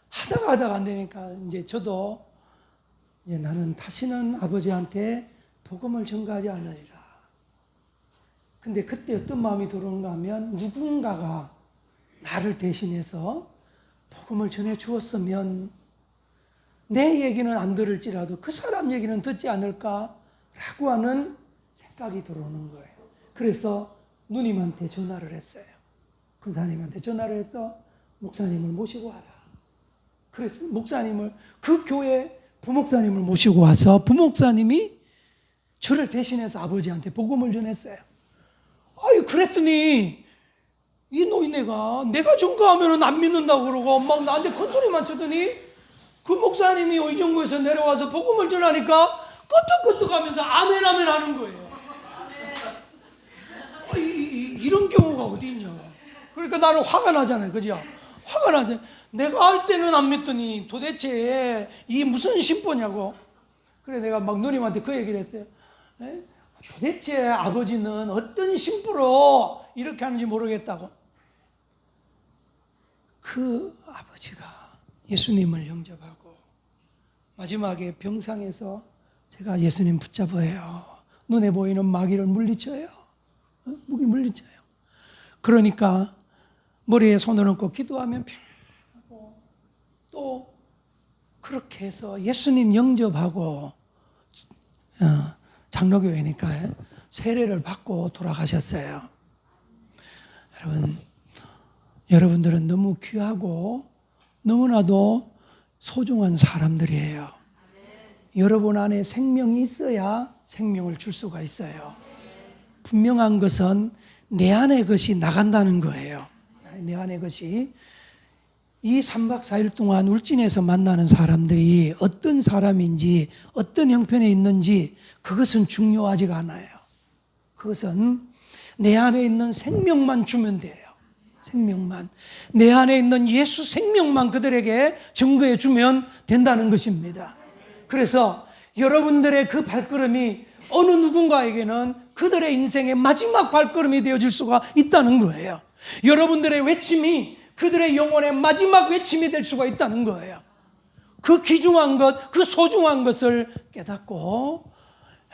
하다가 안 되니까 이제 저도 이제 나는 다시는 아버지한테 복음을 전가하지 않으리라. 근데 그때 어떤 마음이 들어오는가 하면 누군가가 나를 대신해서 복음을 전해 주었으면 내 얘기는 안 들을지라도 그 사람 얘기는 듣지 않을까라고 하는 생각이 들어오는 거예요. 그래서 누님한테 전화를 했어요. 군사님한테 전화를 해서 목사님을 모시고 와라. 그래서 목사님을, 그 교회 부목사님을 모시고 와서 부목사님이 저를 대신해서 아버지한테 복음을 전했어요. 아유, 그랬더니 이 노인네가 내가 전가하면 안 믿는다고 그러고 막 나한테 큰 소리만 치더니 그 목사님이 의정부에서 내려와서 복음을 전하니까 끄떡끄떡하면서 아멘 아멘 하는 거예요. 이런 경우가 어디 있냐. 그러니까 나는 화가 나잖아요. 그죠? 화가 나잖아요. 내가 할 때는 안 믿더니 도대체 이 무슨 심보냐고. 그래 내가 막 누님한테 그 얘기를 했어요. 도대체 아버지는 어떤 심보로 이렇게 하는지 모르겠다고. 그 아버지가 예수님을 영접하고 마지막에 병상에서 제가 예수님 붙잡아요. 눈에 보이는 마귀를 물리쳐요. 무기 물리쳐요. 그러니까 머리에 손을 얹고 기도하면 편하고, 또 그렇게 해서 예수님 영접하고 장로교회니까 세례를 받고 돌아가셨어요. 여러분들은 너무 귀하고 너무나도 소중한 사람들이에요. 여러분 안에 생명이 있어야 생명을 줄 수가 있어요. 분명한 것은 내 안의 것이 나간다는 거예요. 내 안의 것이. 이 3박 4일 동안 울진에서 만나는 사람들이 어떤 사람인지 어떤 형편에 있는지 그것은 중요하지가 않아요. 그것은 내 안에 있는 생명만 주면 돼요. 생명만. 내 안에 있는 예수 생명만 그들에게 증거해 주면 된다는 것입니다. 그래서 여러분들의 그 발걸음이 어느 누군가에게는 그들의 인생의 마지막 발걸음이 되어줄 수가 있다는 거예요. 여러분들의 외침이 그들의 영혼의 마지막 외침이 될 수가 있다는 거예요. 그 귀중한 것, 그 소중한 것을 깨닫고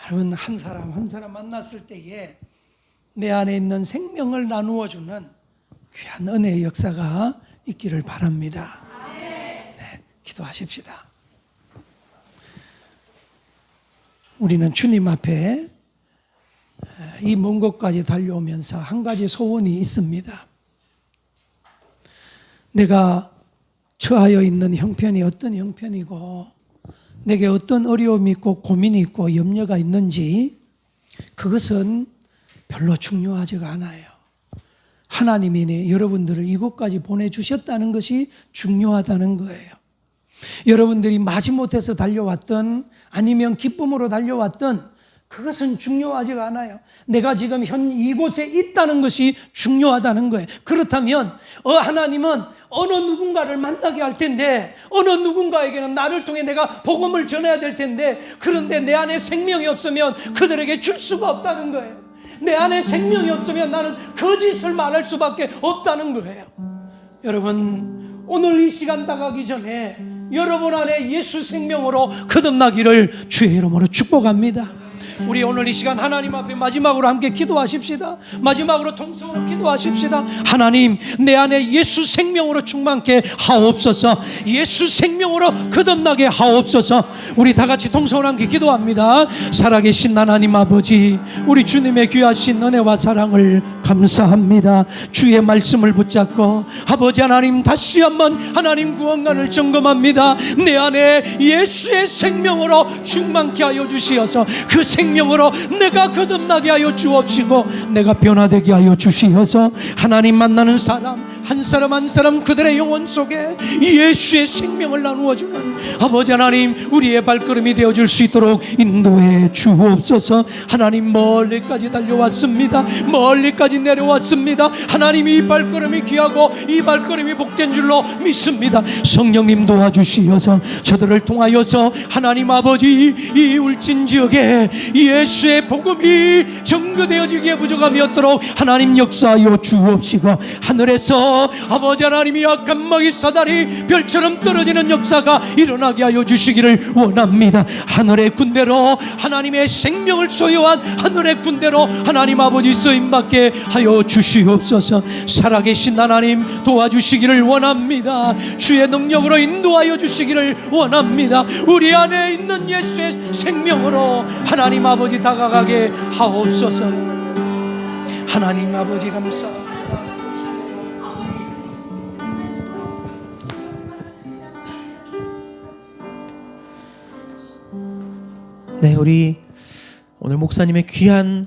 여러분 한 사람 한 사람 만났을 때에 내 안에 있는 생명을 나누어 주는 귀한 은혜의 역사가 있기를 바랍니다. 네, 기도하십시다. 우리는 주님 앞에 이 먼 곳까지 달려오면서 한 가지 소원이 있습니다. 내가 처하여 있는 형편이 어떤 형편이고 내게 어떤 어려움이 있고 고민이 있고 염려가 있는지 그것은 별로 중요하지가 않아요. 하나님이 여러분들을 이곳까지 보내주셨다는 것이 중요하다는 거예요. 여러분들이 마지못해서 달려왔던 아니면 기쁨으로 달려왔던 그것은 중요하지가 않아요. 내가 지금 현 이곳에 있다는 것이 중요하다는 거예요. 그렇다면 하나님은 어느 누군가를 만나게 할 텐데 어느 누군가에게는 나를 통해 내가 복음을 전해야 될 텐데 그런데 내 안에 생명이 없으면 그들에게 줄 수가 없다는 거예요. 내 안에 생명이 없으면 나는 거짓을 말할 수밖에 없다는 거예요. 여러분 오늘 이 시간 다가기 전에 여러분 안에 예수 생명으로 거듭나기를 주의 이름으로 축복합니다. 우리 오늘 이 시간 하나님 앞에 마지막으로 함께 기도하십시다. 마지막으로 통성으로 기도하십시다. 하나님 내 안에 예수 생명으로 충만케 하옵소서. 예수 생명으로 거듭나게 하옵소서. 우리 다 같이 통성으로 함께 기도합니다. 살아계신 하나님 아버지, 우리 주님의 귀하신 은혜와 사랑을 감사합니다. 주의 말씀을 붙잡고 아버지 하나님 다시 한번 하나님 구원관을 점검합니다. 내 안에 예수의 생명으로 충만케 하여 주시어서 그 생명으로 내가 거듭나게 하여 주옵시고 내가 변화되게 하여 주시어서 하나님 만나는 사람 한 사람 한 사람 그들의 영혼 속에 예수의 생명을 나누어주는 아버지 하나님 우리의 발걸음이 되어줄 수 있도록 인도해 주옵소서. 하나님 멀리까지 달려왔습니다. 멀리까지 내려왔습니다. 하나님 이 발걸음이 귀하고 이 발걸음이 복된 줄로 믿습니다. 성령님 도와주시어서 저들을 통하여서 하나님 아버지 이 울진 지역에 예수의 복음이 전거되어지기에 부족함이 없도록 하나님 역사하여 주옵시고 하늘에서 아버지 하나님이 악한 마귀 사단이 별처럼 떨어지는 역사가 일어나게 하여 주시기를 원합니다. 하늘의 군대로 하나님의 생명을 소유한 하늘의 군대로 하나님 아버지 쓰임받게 하여 주시옵소서. 살아계신 하나님 도와주시기를 원합니다. 주의 능력으로 인도하여 주시기를 원합니다. 우리 안에 있는 예수의 생명으로 하나님 아버지 다가가게 하옵소서. 하나님 아버지 감사합니다. 네, 우리 오늘 목사님의 귀한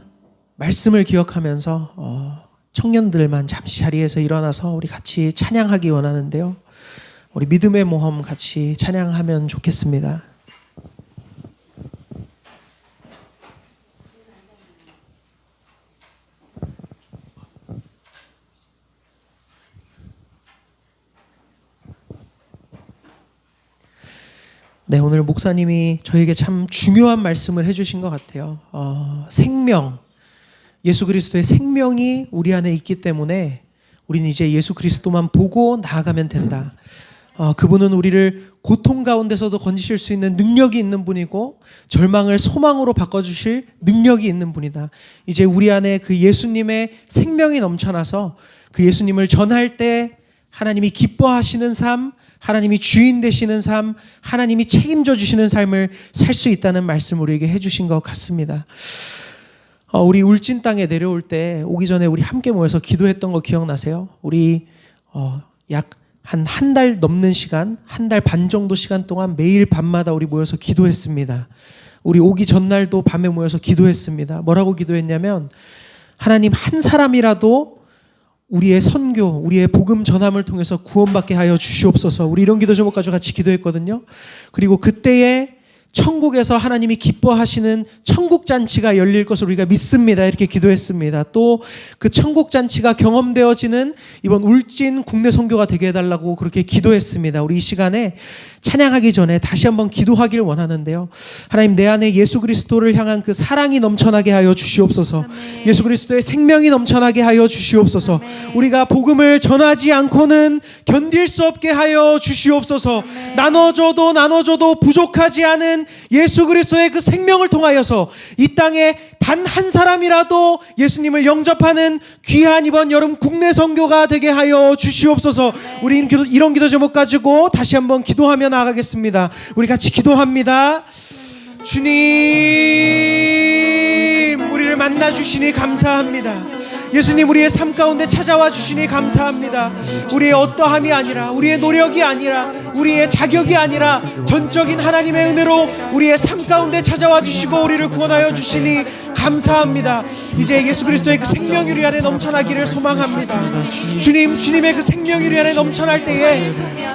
말씀을 기억하면서 청년들만 잠시 자리에서 일어나서 우리 같이 찬양하기 원하는데요. 우리 믿음의 모험 같이 찬양하면 좋겠습니다. 네, 오늘 목사님이 저에게 참 중요한 말씀을 해주신 것 같아요. 생명, 예수 그리스도의 생명이 우리 안에 있기 때문에 우리는 이제 예수 그리스도만 보고 나아가면 된다. 그분은 우리를 고통 가운데서도 건지실 수 있는 능력이 있는 분이고 절망을 소망으로 바꿔주실 능력이 있는 분이다. 이제 우리 안에 그 예수님의 생명이 넘쳐나서 그 예수님을 전할 때 하나님이 기뻐하시는 삶, 하나님이 주인 되시는 삶, 하나님이 책임져 주시는 삶을 살 수 있다는 말씀을 우리에게 해주신 것 같습니다. 우리 울진 땅에 내려올 때 오기 전에 우리 함께 모여서 기도했던 거 기억나세요? 우리 약 한 달 넘는 시간, 한 달 반 정도 시간 동안 매일 밤마다 우리 모여서 기도했습니다. 우리 오기 전날도 밤에 모여서 기도했습니다. 뭐라고 기도했냐면 하나님 한 사람이라도 우리의 선교, 우리의 복음 전함을 통해서 구원받게 하여 주시옵소서. 우리 이런 기도 제목 가지고 같이 기도했거든요. 그리고 그때에 천국에서 하나님이 기뻐하시는 천국잔치가 열릴 것을 우리가 믿습니다. 이렇게 기도했습니다. 또 그 천국잔치가 경험되어지는 이번 울진 국내 선교가 되게 해달라고 그렇게 기도했습니다. 우리 이 시간에 찬양하기 전에 다시 한번 기도하길 원하는데요. 하나님 내 안에 예수 그리스도를 향한 그 사랑이 넘쳐나게 하여 주시옵소서. 아멘. 예수 그리스도의 생명이 넘쳐나게 하여 주시옵소서. 아멘. 우리가 복음을 전하지 않고는 견딜 수 없게 하여 주시옵소서. 아멘. 나눠줘도 부족하지 않은 예수 그리스도의 그 생명을 통하여서 이 땅에 단 한 사람이라도 예수님을 영접하는 귀한 이번 여름 국내 선교가 되게 하여 주시옵소서. 우리 이런 기도 제목 가지고 다시 한번 기도하며 나아가겠습니다. 우리 같이 기도합니다. 주님, 우리를 만나주시니 감사합니다. 예수님, 우리의 삶 가운데 찾아와 주시니 감사합니다. 우리의 어떠함이 아니라, 우리의 노력이 아니라, 우리의 자격이 아니라 전적인 하나님의 은혜로 우리의 삶 가운데 찾아와 주시고 우리를 구원하여 주시니 감사합니다. 이제 예수 그리스도의 그 생명이 우리 안에 넘쳐나기를 소망합니다. 주님, 주님의 그 생명이 우리 안에 넘쳐날 때에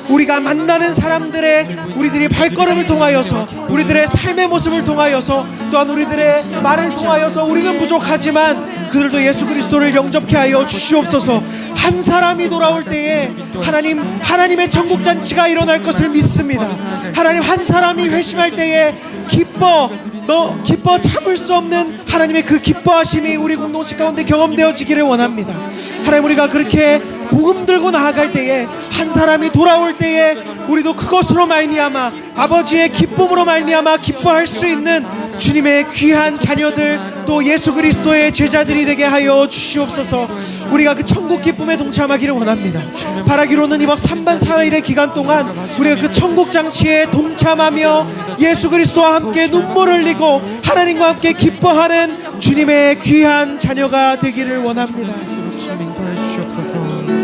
우리가 만나는 사람들의 우리들이 발걸음을 통하여서, 우리들의 삶의 모습을 통하여서, 또한 우리들의 말을 통하여서 우리는 부족하지만 그들도 예수 그리스도를 영접케 하여 주시옵소서. 한 사람이 돌아올 때에 하나님의 천국 잔치가 일어날 것을 믿습니다. 하나님, 한 사람이 회심할 때에 기뻐 참을 수 없는 하나님의 그 기뻐하심이 우리 공동체 가운데 경험되어지기를 원합니다. 하나님, 우리가 그렇게 복음 들고 나아갈 때에, 한 사람이 돌아올 때에 우리도 그것으로 말미암아 아버지의 기쁨으로 말미암아 기뻐할 수 있는 주님의 귀한 자녀들, 또 예수 그리스도의 제자들이 되게 하여 주시옵소서. 우리가 그 천국 기쁨에 동참하기를 원합니다. 바라기로는 이번 3단 4일의 기간 동안 우리가 그 천국 잔치에 동참하며 예수 그리스도와 함께 눈물을 흘리고 하나님과 함께 기뻐하는 주님의 귀한 자녀가 되기를 원합니다. 주님 인도해 주시옵소서.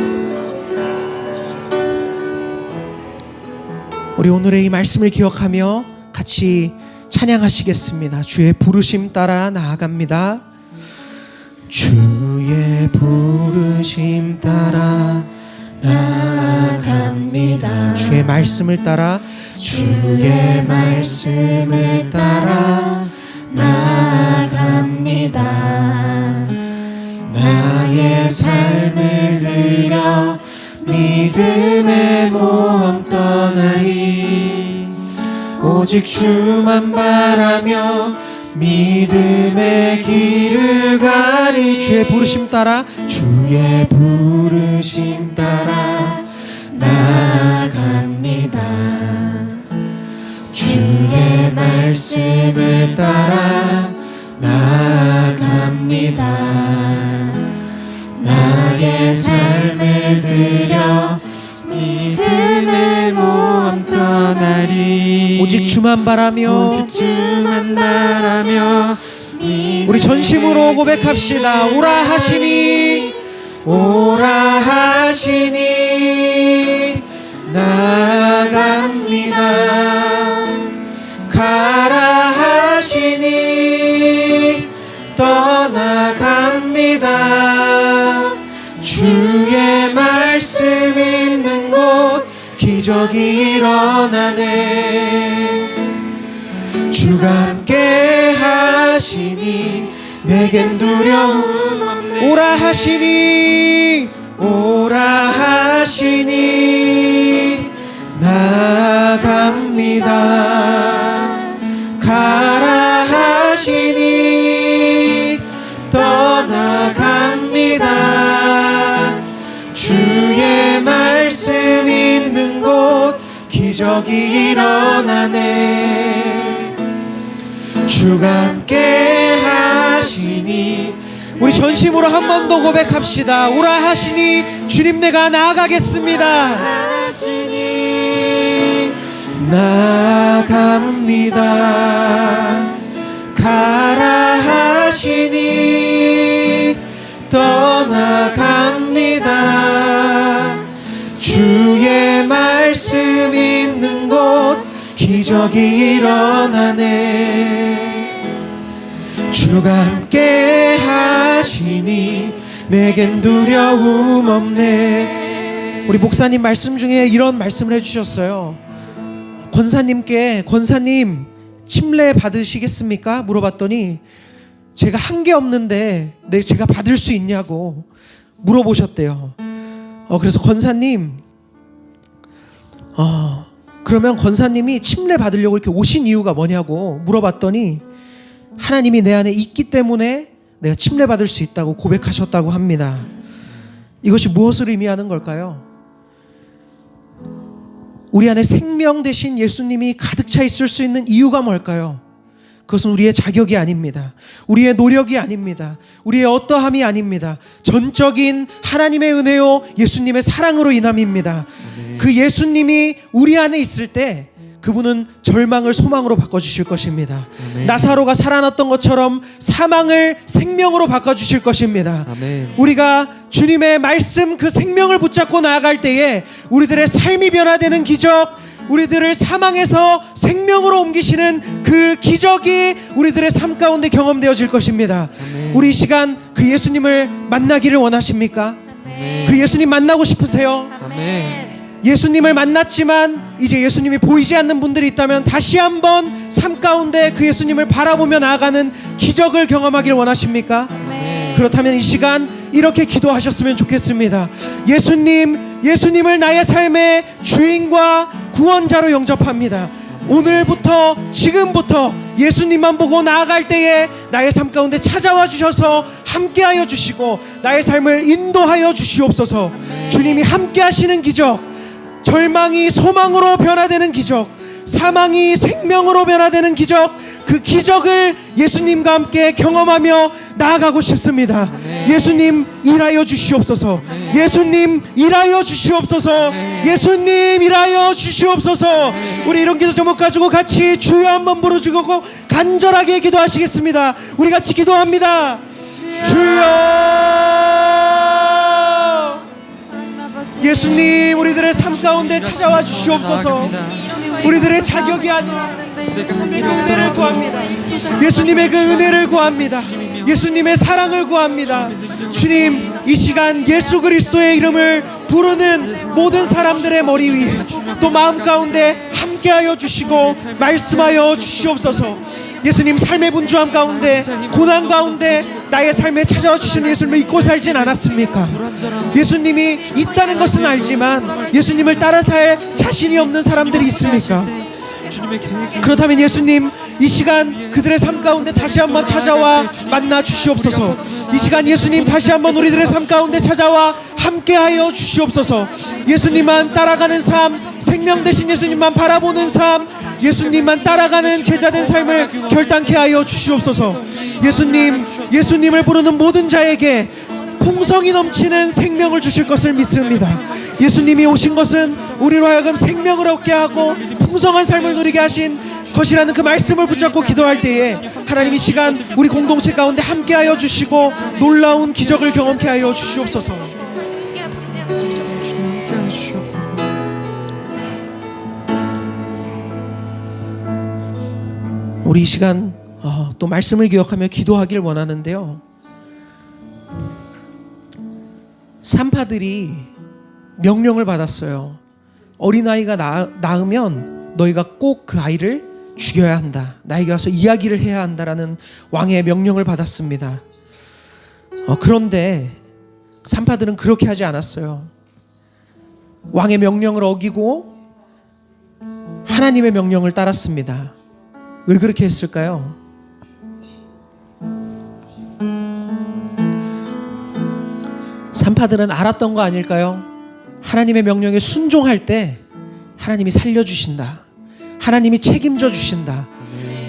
우리 오늘의 이 말씀을 기억하며 같이 찬양하시겠습니다. 주의 부르심 따라 나아갑니다. 주의 부르심 따라 나아갑니다. 주의 말씀을 따라, 주의 말씀을 따라 나아갑니다. 나의 삶을 들여 믿음의 모험 떠나리. 오직 주만 바라며 믿음의 길을 가리. 주의 부르심 따라, 주의 부르심 따라 나아갑니다. 주의 말씀을 따라 나아갑니다. 나의 삶을 들여 믿음의 모험 떠나리. 오직 주만 바라며, 오직 주만 바라며 우리 전심으로 고백합시다. 오라 하시니, 오라 하시니 나아갑니다. 가라 하시니 떠나갑니다. 주의 말씀 있는 곳 기적이 일어나네. 주가 함께 하시니 내겐 두려움 없네. 오라 하시니, 오라 하시니 나아갑니다. 가라 하시니 떠나갑니다. 주의 말씀 있는 곳 기적이 일어나네. 주가 함께 하시니. 우리 전심으로 한 번 더 고백합시다. 오라 하시니, 주님 내가 나아가겠습니다. 나아갑니다. 가라 하시니 떠나갑니다. 주의 말씀 있는 곳 기적이 일어나네. 주가 함께 하시니 내겐 두려움 없네. 우리 목사님 말씀 중에 이런 말씀을 해주셨어요. 권사님께, 권사님 침례 받으시겠습니까? 물어봤더니 제가 한 게 없는데 제가 받을 수 있냐고 물어보셨대요. 그래서 권사님, 그러면 권사님이 침례 받으려고 이렇게 오신 이유가 뭐냐고 물어봤더니 하나님이 내 안에 있기 때문에 내가 침례 받을 수 있다고 고백하셨다고 합니다. 이것이 무엇을 의미하는 걸까요? 우리 안에 생명 되신 예수님이 가득 차 있을 수 있는 이유가 뭘까요? 그것은 우리의 자격이 아닙니다. 우리의 노력이 아닙니다. 우리의 어떠함이 아닙니다. 전적인 하나님의 은혜요 예수님의 사랑으로 인함입니다. 그 예수님이 우리 안에 있을 때 그분은 절망을 소망으로 바꿔주실 것입니다. 아멘. 나사로가 살아났던 것처럼 사망을 생명으로 바꿔주실 것입니다. 아멘. 우리가 주님의 말씀 그 생명을 붙잡고 나아갈 때에 우리들의 삶이 변화되는 기적, 우리들을 사망에서 생명으로 옮기시는 그 기적이 우리들의 삶 가운데 경험되어질 것입니다. 아멘. 우리 이 시간 그 예수님을 만나기를 원하십니까? 아멘. 그 예수님 만나고 싶으세요? 아멘. 예수님을 만났지만 이제 예수님이 보이지 않는 분들이 있다면 다시 한번 삶 가운데 그 예수님을 바라보며 나아가는 기적을 경험하길 원하십니까? 그렇다면 이 시간 이렇게 기도하셨으면 좋겠습니다. 예수님을 나의 삶의 주인과 구원자로 영접합니다. 오늘부터 지금부터 예수님만 보고 나아갈 때에 나의 삶 가운데 찾아와 주셔서 함께하여 주시고 나의 삶을 인도하여 주시옵소서. 주님이 함께하시는 기적, 절망이 소망으로 변화되는 기적, 사망이 생명으로 변화되는 기적, 그 기적을 예수님과 함께 경험하며 나아가고 싶습니다. 예수님 일하여 주시옵소서. 예수님 일하여 주시옵소서. 예수님 일하여 주시옵소서. 우리 이런 기도 제목 가지고 같이 주여 한번 부르시고 간절하게 기도하시겠습니다. 우리 같이 기도합니다. 주여. 예수님 우리들의 삶 가운데 찾아와 주시옵소서. 우리들의 자격이 아니라 예수님의 그 은혜를 구합니다. 예수님의 그 은혜를 구합니다. 예수님의 사랑을 구합니다. 주님, 이 시간 예수 그리스도의 이름을 부르는 모든 사람들의 머리 위에 또 마음 가운데 함께하여 주시고 말씀하여 주시옵소서. 예수님, 삶의 분주함 가운데 고난 가운데 나의 삶에 찾아와 주시는 예수님을 잊고 살진 않았습니까? 예수님이 있다는 것은 알지만 예수님을 따라 살 자신이 없는 사람들이 있습니까? 그렇다면 예수님, 이 시간 그들의 삶 가운데 다시 한번 찾아와 만나 주시옵소서. 이 시간 예수님 다시 한번 우리들의 삶 가운데 찾아와 함께하여 주시옵소서. 예수님만 따라가는 삶, 생명 되신 예수님만 바라보는 삶, 예수님만 따라가는 제자된 삶을 결단케 하여 주시옵소서. 예수님을 부르는 모든 자에게 풍성이 넘치는 생명을 주실 것을 믿습니다. 예수님이 오신 것은 우리로 하여금 생명을 얻게 하고 풍성한 삶을 누리게 하신 것이라는 그 말씀을 붙잡고 기도할 때에 하나님 이 시간 우리 공동체 가운데 함께하여 주시고 놀라운 기적을 경험케 하여 주시옵소서. 우리 이 시간 또 말씀을 기억하며 기도하길 원하는데요. 산파들이 명령을 받았어요. 어린아이가 낳으면 너희가 꼭 그 아이를 죽여야 한다. 나에게 와서 이야기를 해야 한다라는 왕의 명령을 받았습니다. 그런데 산파들은 그렇게 하지 않았어요. 왕의 명령을 어기고 하나님의 명령을 따랐습니다. 왜 그렇게 했을까요? 산파들은 알았던 거 아닐까요? 하나님의 명령에 순종할 때 하나님이 살려주신다. 하나님이 책임져 주신다.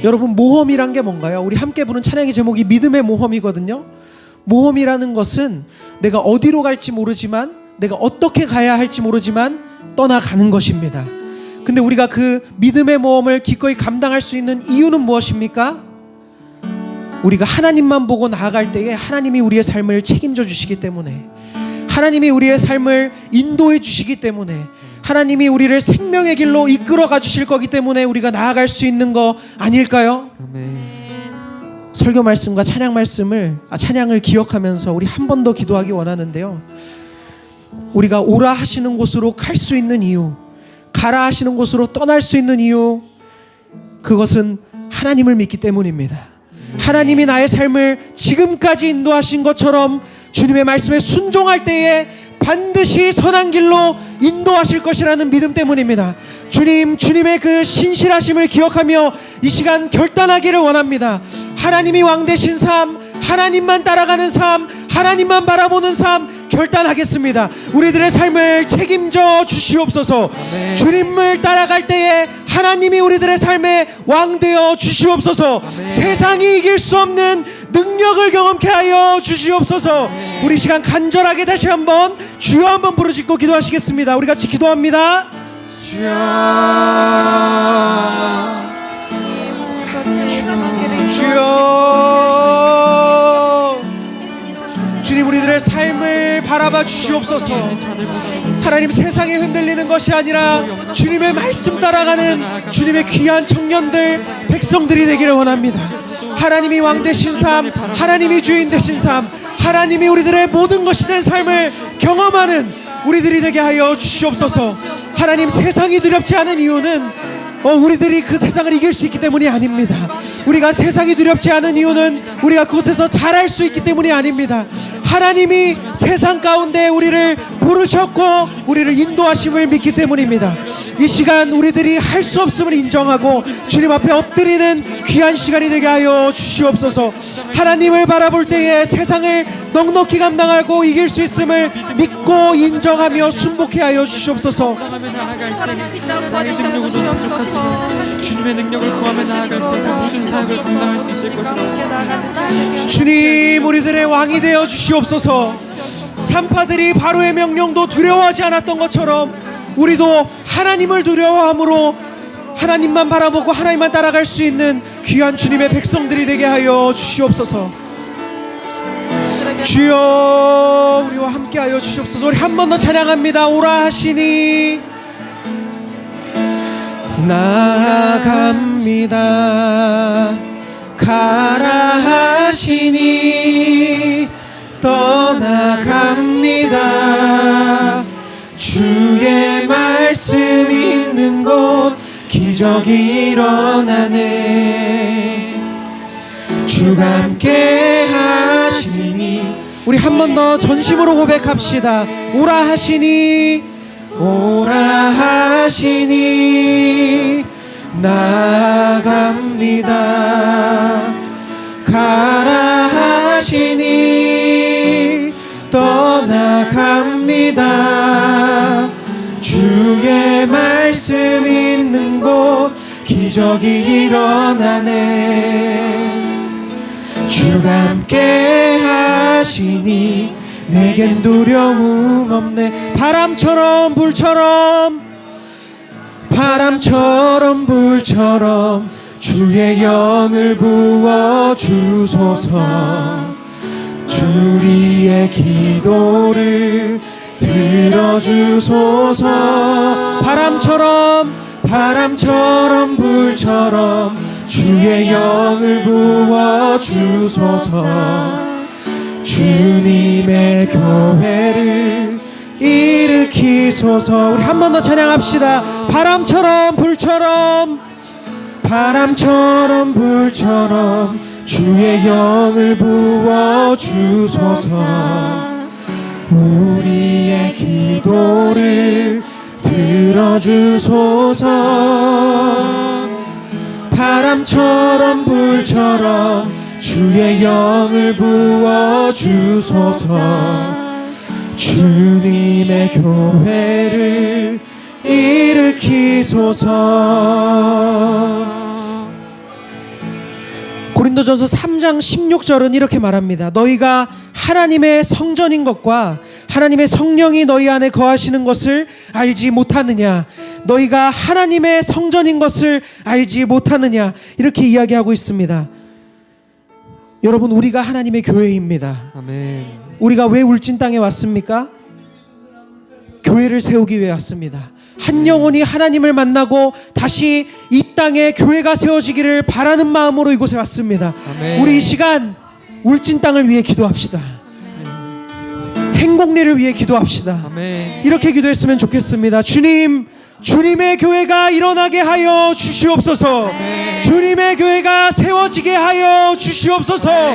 여러분, 모험이란 게 뭔가요? 우리 함께 부른 찬양의 제목이 믿음의 모험이거든요. 모험이라는 것은 내가 어디로 갈지 모르지만, 내가 어떻게 가야 할지 모르지만 떠나가는 것입니다. 근데 우리가 그 믿음의 모험을 기꺼이 감당할 수 있는 이유는 무엇입니까? 우리가 하나님만 보고 나아갈 때에 하나님이 우리의 삶을 책임져 주시기 때문에, 하나님이 우리의 삶을 인도해 주시기 때문에, 하나님이 우리를 생명의 길로 이끌어가 주실 거기 때문에 우리가 나아갈 수 있는 거 아닐까요? 아멘. 설교 말씀과 찬양을 기억하면서 우리 한 번 더 기도하기 원하는데요. 우리가 오라 하시는 곳으로 갈 수 있는 이유, 가라 하시는 곳으로 떠날 수 있는 이유, 그것은 하나님을 믿기 때문입니다. 하나님이 나의 삶을 지금까지 인도하신 것처럼 주님의 말씀에 순종할 때에 반드시 선한 길로 인도하실 것이라는 믿음 때문입니다. 주님의 그 신실하심을 기억하며 이 시간 결단하기를 원합니다. 하나님이 왕 되신 삶, 하나님만 따라가는 삶, 하나님만 바라보는 삶 결단하겠습니다. 우리들의 삶을 책임져 주시옵소서. 아멘. 주님을 따라갈 때에 하나님이 우리들의 삶의 왕 되어 주시옵소서. 아멘. 세상이 이길 수 없는 능력을 경험케 하여 주시옵소서. 우리 시간 간절하게 다시 한번 주여 한번 부르짖고 기도하시겠습니다. 우리 같이 기도합니다. 주여 주여 주님 우리들의 삶을 바라봐 주시옵소서. 하나님 세상에 흔들리는 것이 아니라 주님의 말씀 따라가는 주님의 귀한 청년들 백성들이 되기를 원합니다. 하나님이 왕 되신 삶, 하나님이 주인 되신 삶, 하나님이 우리들의 모든 것이 된 삶을 경험하는 우리들이 되게 하여 주시옵소서. 하나님 세상이 두렵지 않은 이유는 우리들이 그 세상을 이길 수 있기 때문이 아닙니다. 우리가 세상이 두렵지 않은 이유는 우리가 그곳에서 잘할 수 있기 때문이 아닙니다. 하나님이 세상 가운데 우리를 부르셨고 우리를 인도하심을 믿기 때문입니다. 이 시간 우리들이 할 수 없음을 인정하고 주님 앞에 엎드리는 귀한 시간이 되게 하여 주시옵소서. 하나님을 바라볼 때에 세상을 넉넉히 감당하고 이길 수 있음을 믿고 인정하며 순복해 하여 주시옵소서. 주님의 능력을 구하며 나아갈 때 모든 사역을 감당할 수 있을 것이라. 주님 우리들의 왕이 되어 주시옵소서. 산파들이 바로의 명령도 두려워하지 않았던 것처럼 우리도 하나님을 두려워함으로 하나님만 바라보고 하나님만 따라갈 수 있는 귀한 주님의 백성들이 되게 하여 주시옵소서. 주여 우리와 함께 하여 주시옵소서. 우리 한 번 더 찬양합니다. 오라 하시니 나아갑니다. 가라 하시니 떠나갑니다. 주의 말씀 있는 곳 기적이 일어나네. 주가 함께 하시니 우리 한 번 더 전심으로 고백합시다. 오라 하시니 오라 하시니 나아갑니다. 가라 하시니 떠나갑니다. 주의 말씀 있는 곳 기적이 일어나네. 주가 함께 하시니 내겐 두려움 없네. 바람처럼 불처럼 바람처럼 불처럼 주의 영을 부어주소서. 주리의 기도를 들어주소서. 바람처럼 불처럼 주의 영을 부어주소서. 주님의 교회를 일으키소서. 우리 한 번 더 찬양합시다. 바람처럼 불처럼 주의 영을 부어주소서. 우리의 기도를 들어주소서. 바람처럼 불처럼 주의 영을 부어주소서. 주님의 교회를 일으키소서. 고린도전서 3장 16절은 이렇게 말합니다. 너희가 하나님의 성전인 것과 하나님의 성령이 너희 안에 거하시는 것을 알지 못하느냐. 너희가 하나님의 성전인 것을 알지 못하느냐. 이렇게 이야기하고 있습니다. 여러분 우리가 하나님의 교회입니다. 아멘. 우리가 왜 울진 땅에 왔습니까? 교회를 세우기 위해 왔습니다. 한 영혼이 하나님을 만나고 다시 이 땅에 교회가 세워지기를 바라는 마음으로 이곳에 왔습니다. 아멘. 우리 이 시간 울진 땅을 위해 기도합시다. 행복리를 위해 기도합시다. 아멘. 이렇게 기도했으면 좋겠습니다. 주님의 교회가 일어나게 하여 주시옵소서. 주님의 교회가 세워지게 하여 주시옵소서.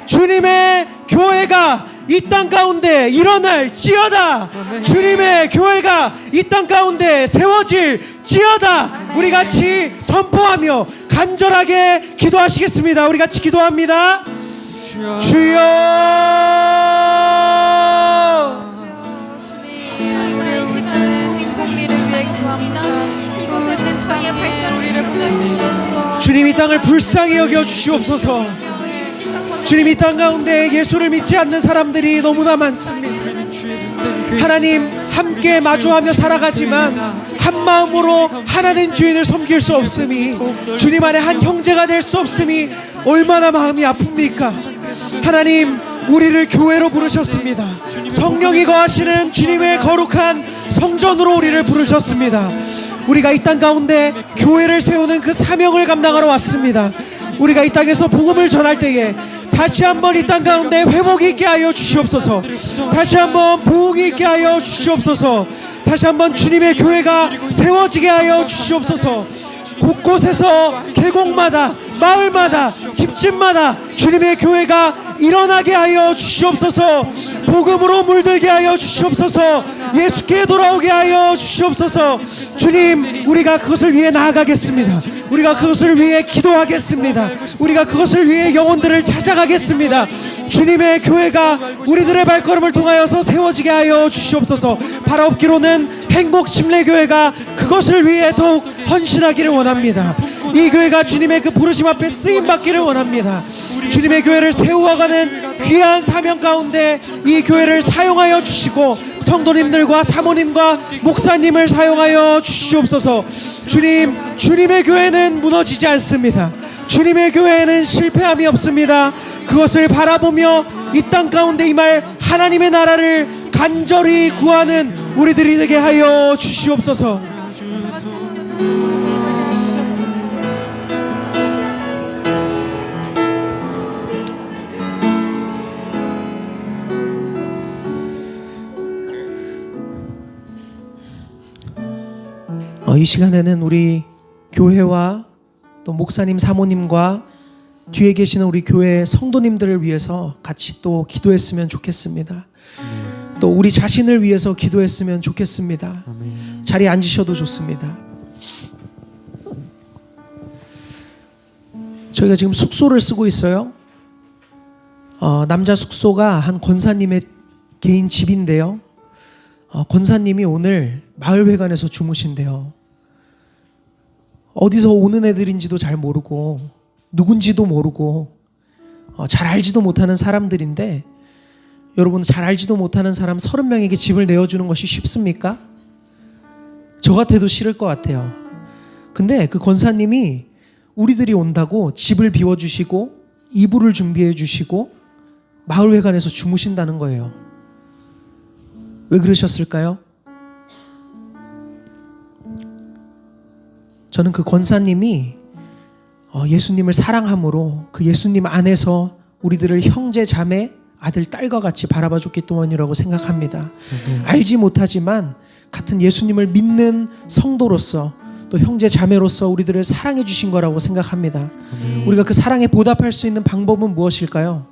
주님의 교회가 이 땅 가운데 일어날지어다. 주님의 교회가 이 땅 가운데 세워질지어다. 우리 같이 선포하며 간절하게 기도하시겠습니다. 우리 같이 기도합니다. 주여. 주여. 저희가 이 시간 행복리를 위해 구합니다. 이곳에 저희의 발걸음을 펴주시옵소서. 주님 이 땅을 불쌍히 여겨 주시옵소서. 주님 이 땅 가운데 예수를 믿지 않는 사람들이 너무나 많습니다. 하나님 함께 마주하며 살아가지만 한 마음으로 하나된 주인을 섬길 수 없음이, 주님 안에 한 형제가 될 수 없음이 얼마나 마음이 아픕니까? 하나님, 우리를 교회로 부르셨습니다. 성령이 거하시는 주님의 거룩한 성전으로 우리를 부르셨습니다. 우리가 이 땅 가운데 교회를 세우는 그 사명을 감당하러 왔습니다. 우리가 이 땅에서 복음을 전할 때에 다시 한번 이 땅 가운데 회복이 있게 하여 주시옵소서. 다시 한번 부흥이 있게 하여 주시옵소서. 다시 한번 주님의 교회가 세워지게 하여 주시옵소서. 곳곳에서 계곡마다, 마을마다, 집집마다 주님의 교회가 일어나게 하여 주시옵소서. 복음으로 물들게 하여 주시옵소서. 예수께 돌아오게 하여 주시옵소서. 주님, 우리가 그것을 위해 나아가겠습니다. 우리가 그것을 위해 기도하겠습니다. 우리가 그것을 위해 영혼들을 찾아가겠습니다. 주님의 교회가 우리들의 발걸음을 통하여서 세워지게 하여 주시옵소서. 바라옵기로는 행복 침례교회가 그것을 위해 더욱 헌신하기를 원합니다. 이 교회가 주님의 그 부르심 앞에 쓰임받기를 원합니다. 주님의 교회를 세워가는 귀한 사명 가운데 이 교회를 사용하여 주시고 성도님들과 사모님과 목사님을 사용하여 주시옵소서. 주님, 주님의 교회는 무너지지 않습니다. 주님의 교회에는 실패함이 없습니다. 그것을 바라보며 이 땅 가운데 임할 하나님의 나라를 간절히 구하는 우리들이 되게 하여 주시옵소서. 이 시간에는 우리 교회와 또 목사님, 사모님과 뒤에 계시는 우리 교회 성도님들을 위해서 같이 또 기도했으면 좋겠습니다. 또 우리 자신을 위해서 기도했으면 좋겠습니다. 자리에 앉으셔도 좋습니다. 저희가 지금 숙소를 쓰고 있어요. 남자 숙소가 한 권사님의 개인 집인데요. 권사님이 오늘 마을회관에서 주무신대요. 어디서 오는 애들인지도 잘 모르고 누군지도 모르고 잘 알지도 못하는 사람들인데, 여러분, 잘 알지도 못하는 사람 30명에게 집을 내어주는 것이 쉽습니까? 저 같아도 싫을 것 같아요. 근데 그 권사님이 우리들이 온다고 집을 비워주시고 이불을 준비해 주시고 마을회관에서 주무신다는 거예요. 왜 그러셨을까요? 저는 그 권사님이 예수님을 사랑함으로 그 예수님 안에서 우리들을 형제, 자매, 아들, 딸과 같이 바라봐 줬기 때문이라고 생각합니다. 알지 못하지만 같은 예수님을 믿는 성도로서 또 형제, 자매로서 우리들을 사랑해 주신 거라고 생각합니다. 우리가 그 사랑에 보답할 수 있는 방법은 무엇일까요?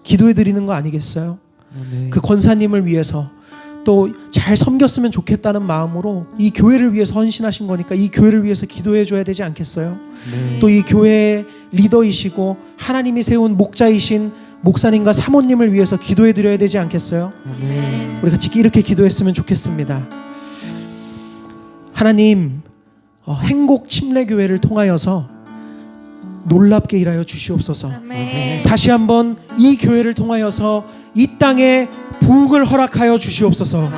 기도해 드리는 거 아니겠어요? 그 권사님을 위해서 또 잘 섬겼으면 좋겠다는 마음으로 이 교회를 위해서 헌신하신 거니까 이 교회를 위해서 기도해 줘야 되지 않겠어요? 또 이 교회의 리더이시고 하나님이 세운 목자이신 목사님과 사모님을 위해서 기도해 드려야 되지 않겠어요? 우리 같이 이렇게 기도했으면 좋겠습니다. 하나님, 행복 침례교회를 통하여서 놀랍게 일하여 주시옵소서. 다시 한번 이 교회를 통하여서 이 땅에 부흥을 허락하여 주시옵소서.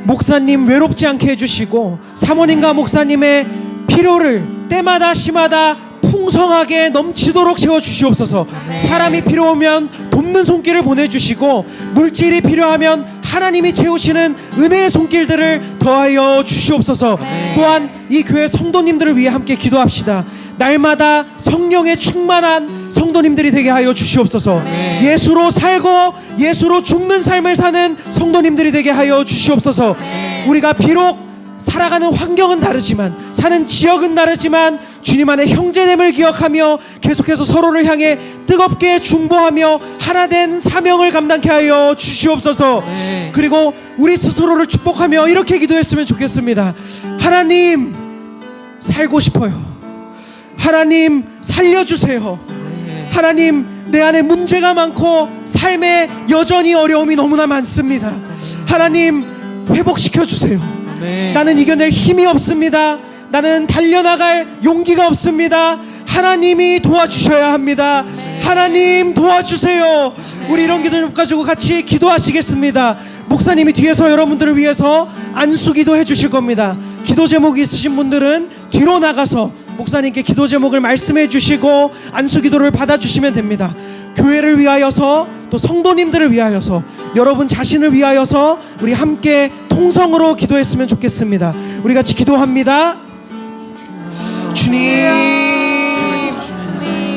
목사님 외롭지 않게 해주시고 사모님과 목사님의 필요를 때마다 시마다 풍성하게 넘치도록 채워주시옵소서. 사람이 필요하면 돕는 손길을 보내주시고 물질이 필요하면 하나님이 채우시는 은혜의 손길들을 더하여 주시옵소서. 또한 이 교회 성도님들을 위해 함께 기도합시다. 날마다 성령의 충만한 성도님들이 되게 하여 주시옵소서. 예수로 살고 예수로 죽는 삶을 사는 성도님들이 되게 하여 주시옵소서. 우리가 비록 살아가는 환경은 다르지만, 사는 지역은 다르지만 주님 안에 형제됨을 기억하며 계속해서 서로를 향해 뜨겁게 중보하며 하나된 사명을 감당케 하여 주시옵소서. 그리고 우리 스스로를 축복하며 이렇게 기도했으면 좋겠습니다. 하나님, 살고 싶어요. 하나님, 살려주세요. 하나님, 내 안에 문제가 많고 삶에 여전히 어려움이 너무나 많습니다. 하나님, 회복시켜주세요. 나는 이겨낼 힘이 없습니다. 나는 달려나갈 용기가 없습니다. 하나님이 도와주셔야 합니다. 하나님, 도와주세요. 우리 이런 기도 가지고 같이 기도하시겠습니다. 목사님이 뒤에서 여러분들을 위해서 안수기도 해주실 겁니다. 기도 제목이 있으신 분들은 뒤로 나가서 목사님께 기도 제목을 말씀해 주시고 안수 기도를 받아주시면 됩니다. 교회를 위하여서 또 성도님들을 위하여서 여러분 자신을 위하여서 우리 함께 통성으로 기도했으면 좋겠습니다. 우리 같이 기도합니다. 주님,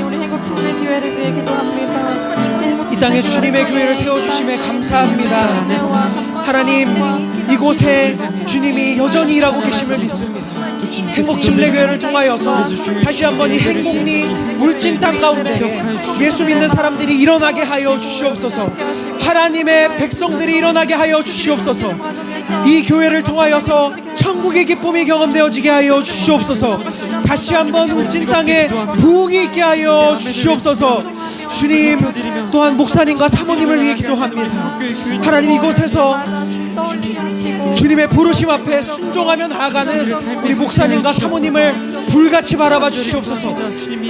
우리 행복 침례 교회를 위해 기도합니다. 이 땅에 주님의 교회를 세워주심에 감사합니다. 하나님, 이곳에 주님이 여전히 일하고 계심을 믿습니다. 행복침례교회를 통하여서 다시 한번 이 행복리 물진 땅 가운데 예수 믿는 사람들이 일어나게 하여 주시옵소서. 하나님의 백성들이 일어나게 하여 주시옵소서. 이 교회를 통하여서 천국의 기쁨이 경험되어지게 하여 주시옵소서. 다시 한번 울진 땅에 부흥이 있게 하여 주시옵소서. 주님, 또한 목사님과 사모님을 위해 기도합니다. 하나님, 이곳에서 주님의 부르심 앞에 순종하며 나아가는 우리 목사님과 사모님을 불같이 바라봐 주시옵소서.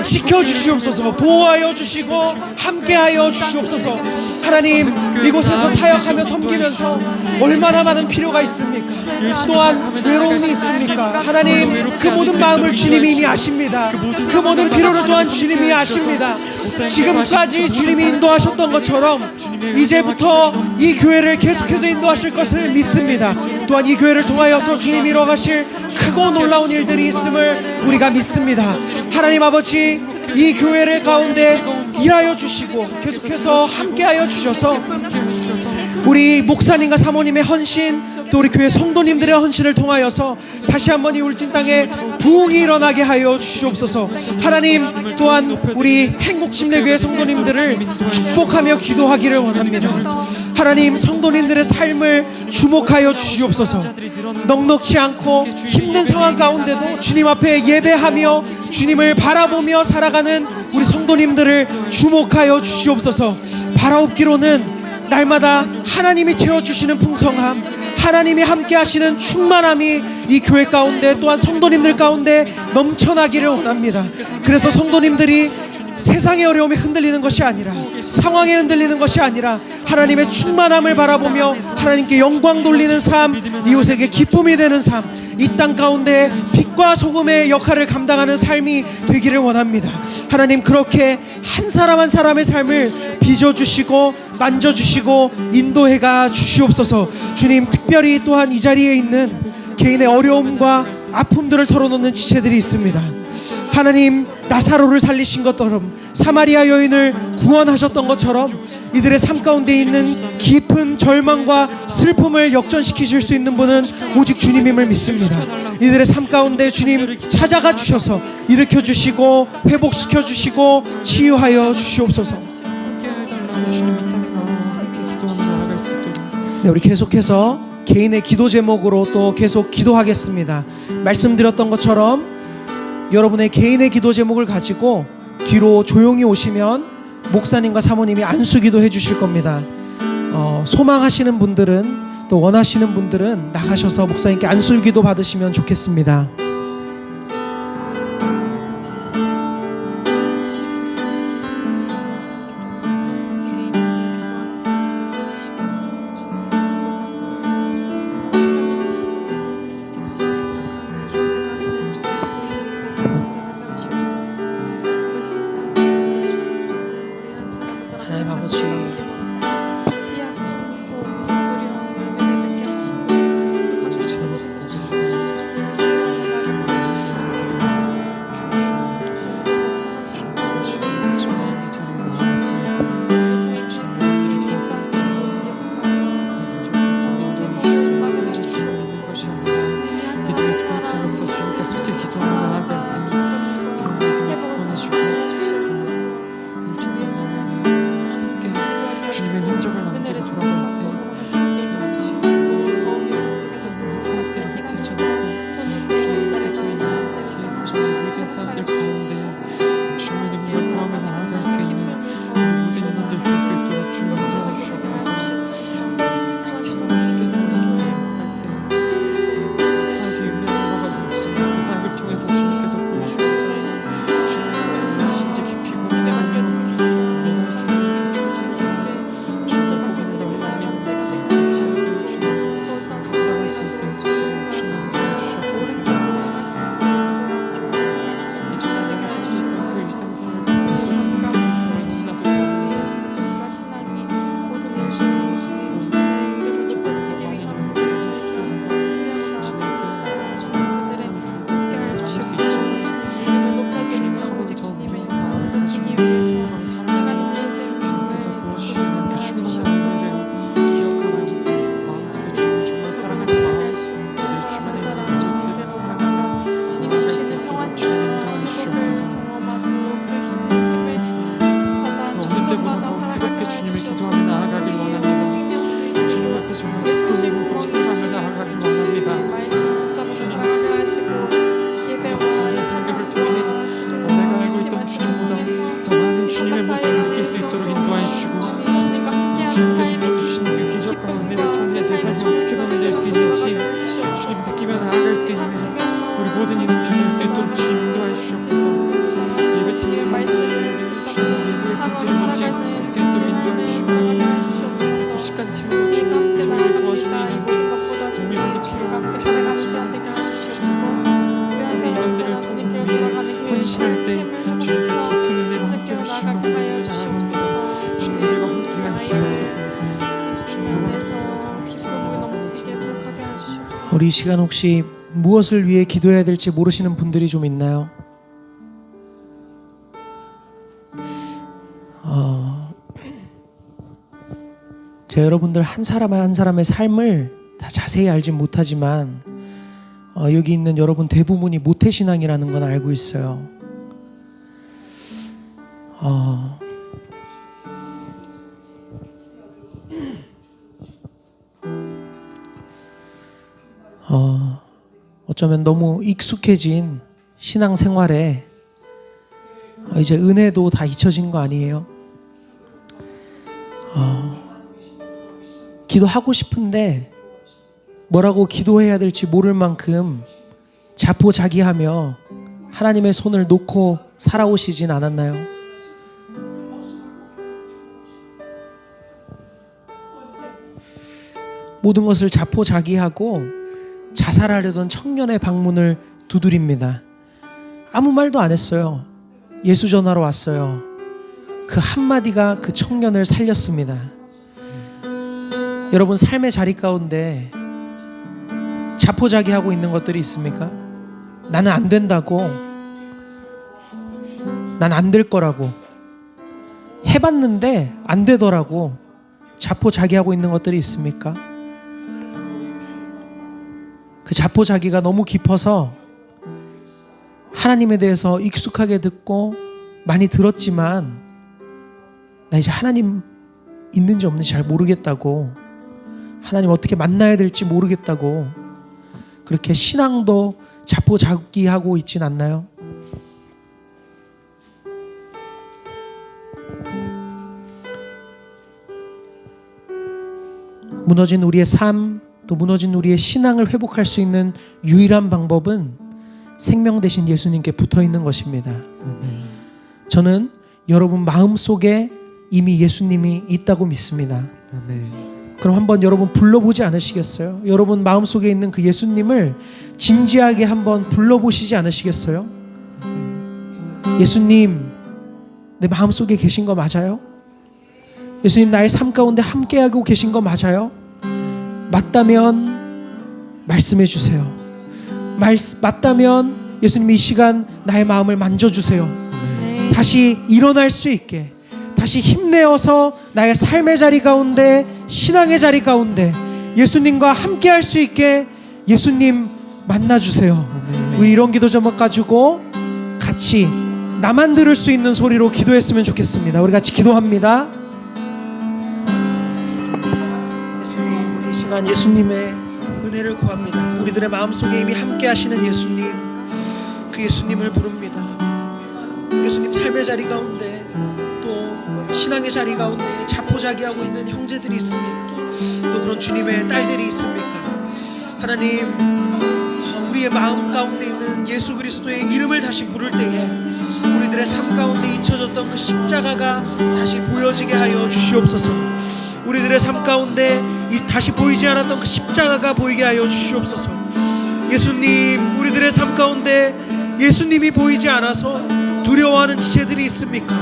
지켜주시옵소서. 보호하여 주시고 함께하여 주시옵소서. 하나님, 이곳에서 사역하며 섬기면서 얼마나 많은 필요가 있습니까? 또한 외로움이 있습니까? 하나님, 그 모든 마음을 주님이 이미 아십니다. 그 모든 필요를 또한 주님이 아십니다. 지금까지 주님이 인도하셨던 것처럼 이제부터 이 교회를 계속해서 인도하실 것을 믿습니다. 또한 이 교회를 통하여서 주님이 이뤄가실 크고 놀라운 일들이 있음을 우리가 믿습니다. 하나님 아버지, 이 교회를 가운데 일하여 주시고 계속해서 함께하여 주셔서 우리 목사님과 사모님의 헌신, 또 우리 교회 성도님들의 헌신을 통하여서 다시 한번 이 울진 땅에 부흥이 일어나게 하여 주시옵소서. 하나님, 또한 우리 행복침례교회 성도님들을 축복하며 기도하기를 원합니다. 하나님, 성도님들의 삶을 주목하여 주시옵소서. 넉넉지 않고 힘든 상황 가운데도 주님 앞에 예배하며 주님을 바라보며 살아가는 우리 성도님들을 주목하여 주시옵소서. 바라옵기로는 날마다 하나님이 채워주시는 풍성함, 하나님이 함께 하시는 충만함이 이 교회 가운데 또한 성도님들 가운데 넘쳐나기를 원합니다. 그래서 성도님들이 세상의 어려움에 흔들리는 것이 아니라, 상황에 흔들리는 것이 아니라 하나님의 충만함을 바라보며 하나님께 영광 돌리는 삶, 이웃에게 기쁨이 되는 삶, 이 땅 가운데 빛과 소금의 역할을 감당하는 삶이 되기를 원합니다. 하나님, 그렇게 한 사람 한 사람의 삶을 빚어주시고 만져주시고 인도해가 주시옵소서. 주님, 특별히 또한 이 자리에 있는 개인의 어려움과 아픔들을 털어놓는 지체들이 있습니다. 하나님, 나사로를 살리신 것처럼, 사마리아 여인을 구원하셨던 것처럼 이들의 삶 가운데 있는 깊은 절망과 슬픔을 역전시키실 수 있는 분은 오직 주님임을 믿습니다. 이들의 삶 가운데 주님 찾아가 주셔서 일으켜 주시고 회복시켜 주시고 치유하여 주시옵소서. 네, 우리 계속해서 개인의 기도 제목으로 또 계속 기도하겠습니다. 말씀드렸던 것처럼 여러분의 개인의 기도 제목을 가지고 뒤로 조용히 오시면 목사님과 사모님이 안수기도 해주실 겁니다. 소망하시는 분들은, 또 원하시는 분들은 나가셔서 목사님께 안수기도 받으시면 좋겠습니다. 하나님 아버지, 통해서 우리 모든 이름들 될 수 있도록 주님 인도하여 주시옵소서. 예배팀의 말씀을 주님 예배의 본질을 뭔지 알 수 있도록 인도하여 주시고 또 식간팀으로 주님 저희를 도와주는 인원들 정밀 모두 필요한 모든 인원들을 주님께 헌신할 때 주님께 더 큰 은혜로 함께 하시면서 나아갑니다. 주님 우리와 함께 하시옵소서. 우리 이 시간 혹시 무엇을 위해 기도해야 될지 모르시는 분들이 좀 있나요? 제가 여러분들 한 사람 한 사람의 삶을 다 자세히 알진 못하지만 여기 있는 여러분 대부분이 모태신앙이라는 건 알고 있어요. 어쩌면 너무 익숙해진 신앙생활에 이제 은혜도 다 잊혀진 거 아니에요? 기도하고 싶은데 뭐라고 기도해야 될지 모를 만큼 자포자기하며 하나님의 손을 놓고 살아오시진 않았나요? 모든 것을 자포자기하고 자살하려던 청년의 방문을 두드립니다. 아무 말도 안 했어요. 예수 전하러 왔어요. 그 한마디가 그 청년을 살렸습니다. 여러분 삶의 자리 가운데 자포자기하고 있는 것들이 있습니까? 나는 안 된다고, 난 안 될 거라고, 해봤는데 안 되더라고 자포자기하고 있는 것들이 있습니까? 그 자포자기가 너무 깊어서 하나님에 대해서 익숙하게 듣고 많이 들었지만 나 이제 하나님 있는지 없는지 잘 모르겠다고, 하나님 어떻게 만나야 될지 모르겠다고 그렇게 신앙도 자포자기하고 있진 않나요? 무너진 우리의 삶, 또 무너진 우리의 신앙을 회복할 수 있는 유일한 방법은 생명 되신 예수님께 붙어 있는 것입니다. 저는 여러분 마음속에 이미 예수님이 있다고 믿습니다. 그럼 한번 여러분 불러보지 않으시겠어요? 여러분 마음속에 있는 그 예수님을 진지하게 한번 불러보시지 않으시겠어요? 예수님, 내 마음속에 계신 거 맞아요? 예수님, 나의 삶 가운데 함께하고 계신 거 맞아요? 맞다면 말씀해 주세요. 맞다면 예수님 이 시간 나의 마음을 만져주세요. 다시 일어날 수 있게, 다시 힘내어서 나의 삶의 자리 가운데, 신앙의 자리 가운데 예수님과 함께 할 수 있게 예수님 만나주세요. 우리 이런 기도 제목 가지고 같이 나만 들을 수 있는 소리로 기도했으면 좋겠습니다. 우리 같이 기도합니다. 예수님, 우리 이 시간 예수님의 은혜를 구합니다. 우리들의 마음속에 이미 함께 하시는 예수님, 그 예수님을 부릅니다. 예수님, 삶의 자리 가운데 또 신앙의 자리 가운데 자포자기하고 있는 형제들이 있습니까? 또 그런 주님의 딸들이 있습니까? 하나님, 우리의 마음 가운데 있는 예수 그리스도의 이름을 다시 부를 때에 우리들의 삶 가운데 잊혀졌던 그 십자가가 다시 보여지게 하여 주시옵소서. 우리들의 삶 가운데 다시 보이지 않았던 그 십자가가 보이게 하여 주시옵소서. 예수님, 우리들의 삶 가운데 예수님이 보이지 않아서 두려워하는 지체들이 있습니까?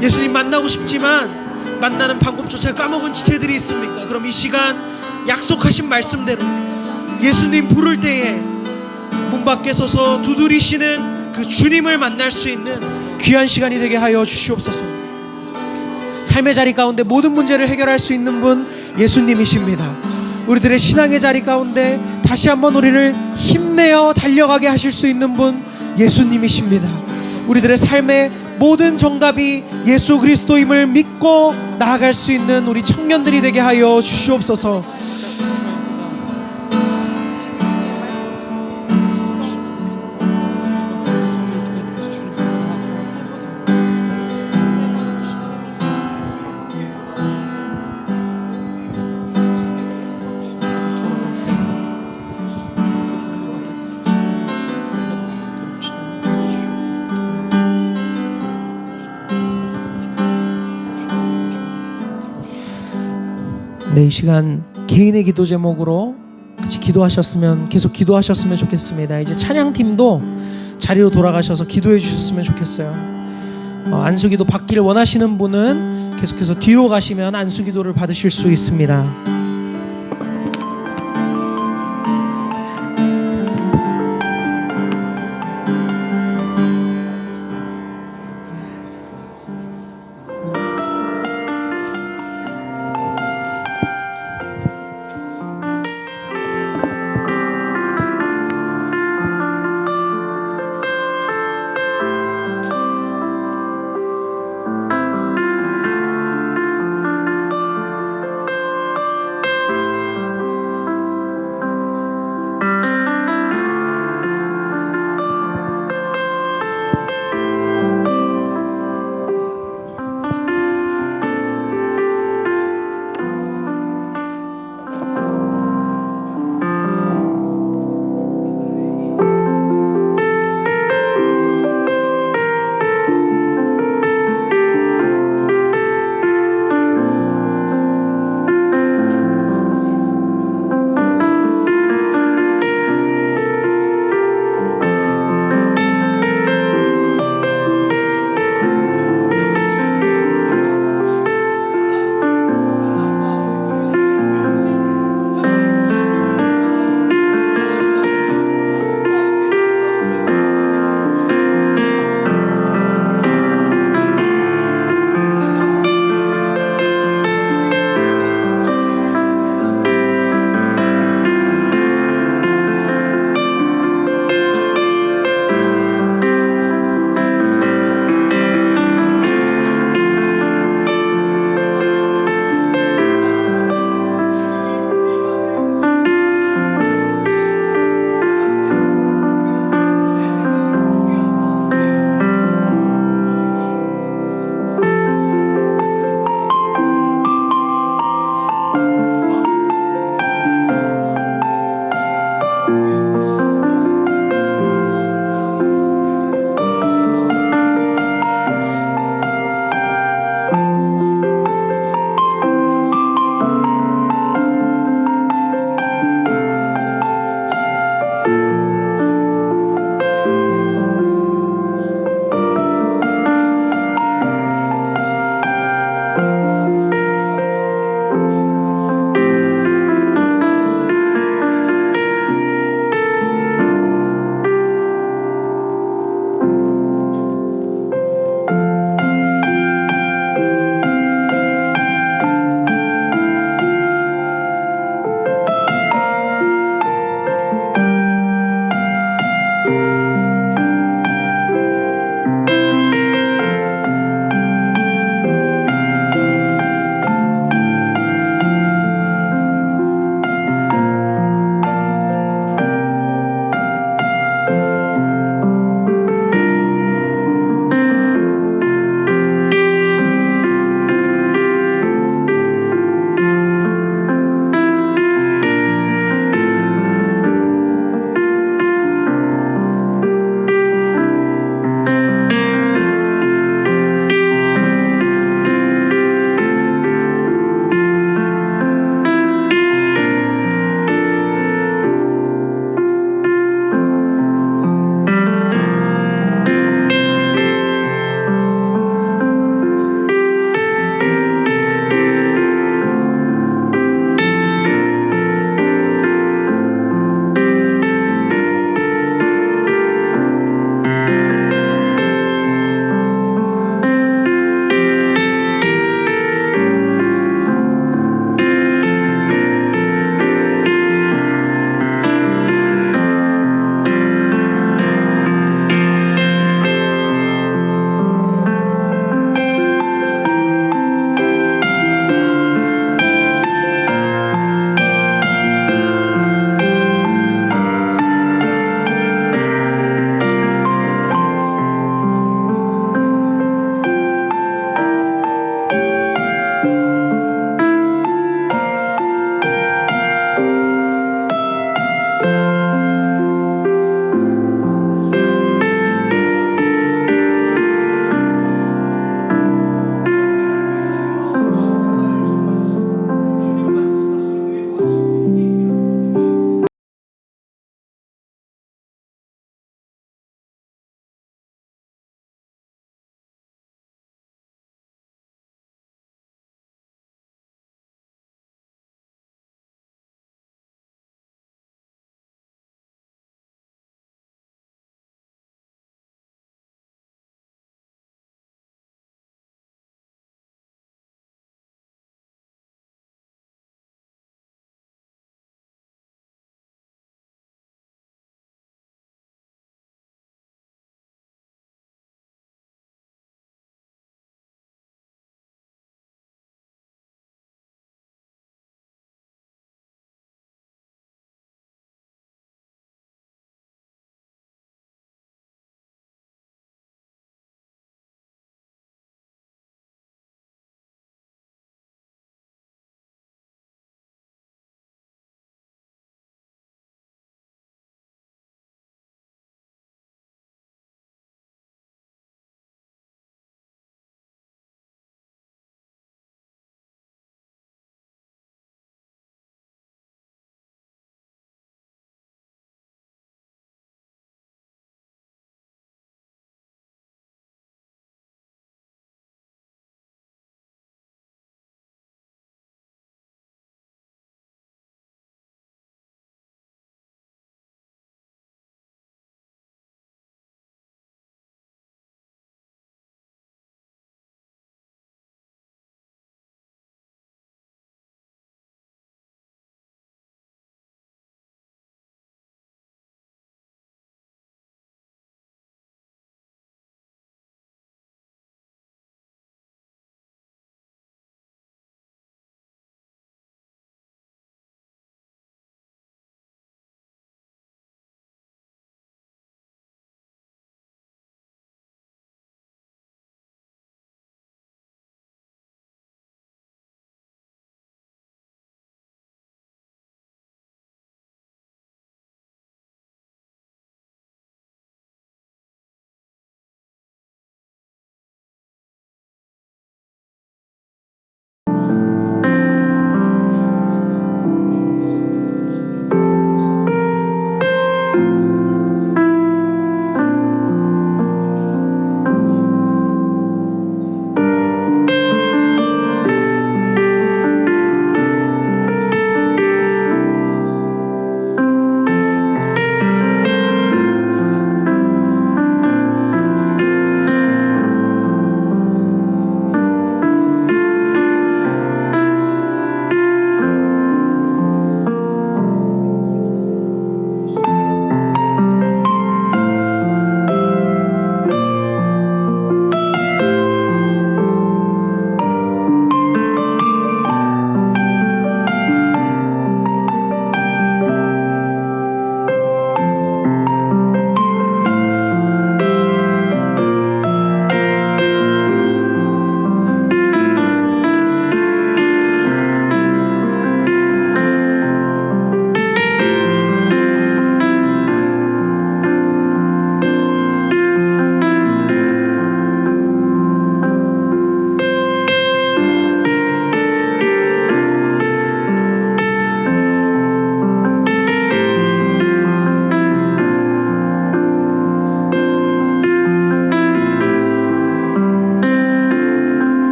예수님 만나고 싶지만 만나는 방법조차 까먹은 지체들이 있습니까? 그럼 이 시간 약속하신 말씀대로 예수님 부를 때에 문 밖에 서서 두드리시는 그 주님을 만날 수 있는 귀한 시간이 되게 하여 주시옵소서. 삶의 자리 가운데 모든 문제를 해결할 수 있는 분 예수님이십니다. 우리들의 신앙의 자리 가운데 다시 한번 우리를 힘내어 달려가게 하실 수 있는 분 예수님이십니다. 우리들의 삶의 모든 정답이 예수 그리스도임을 믿고 나아갈 수 있는 우리 청년들이 되게 하여 주시옵소서. 네, 이 시간 개인의 기도 제목으로 같이 기도하셨으면 계속 기도하셨으면 좋겠습니다. 이제 찬양팀도 자리로 돌아가셔서 기도해 주셨으면 좋겠어요. 안수기도 받기를 원하시는 분은 계속해서 뒤로 가시면 안수기도를 받으실 수 있습니다.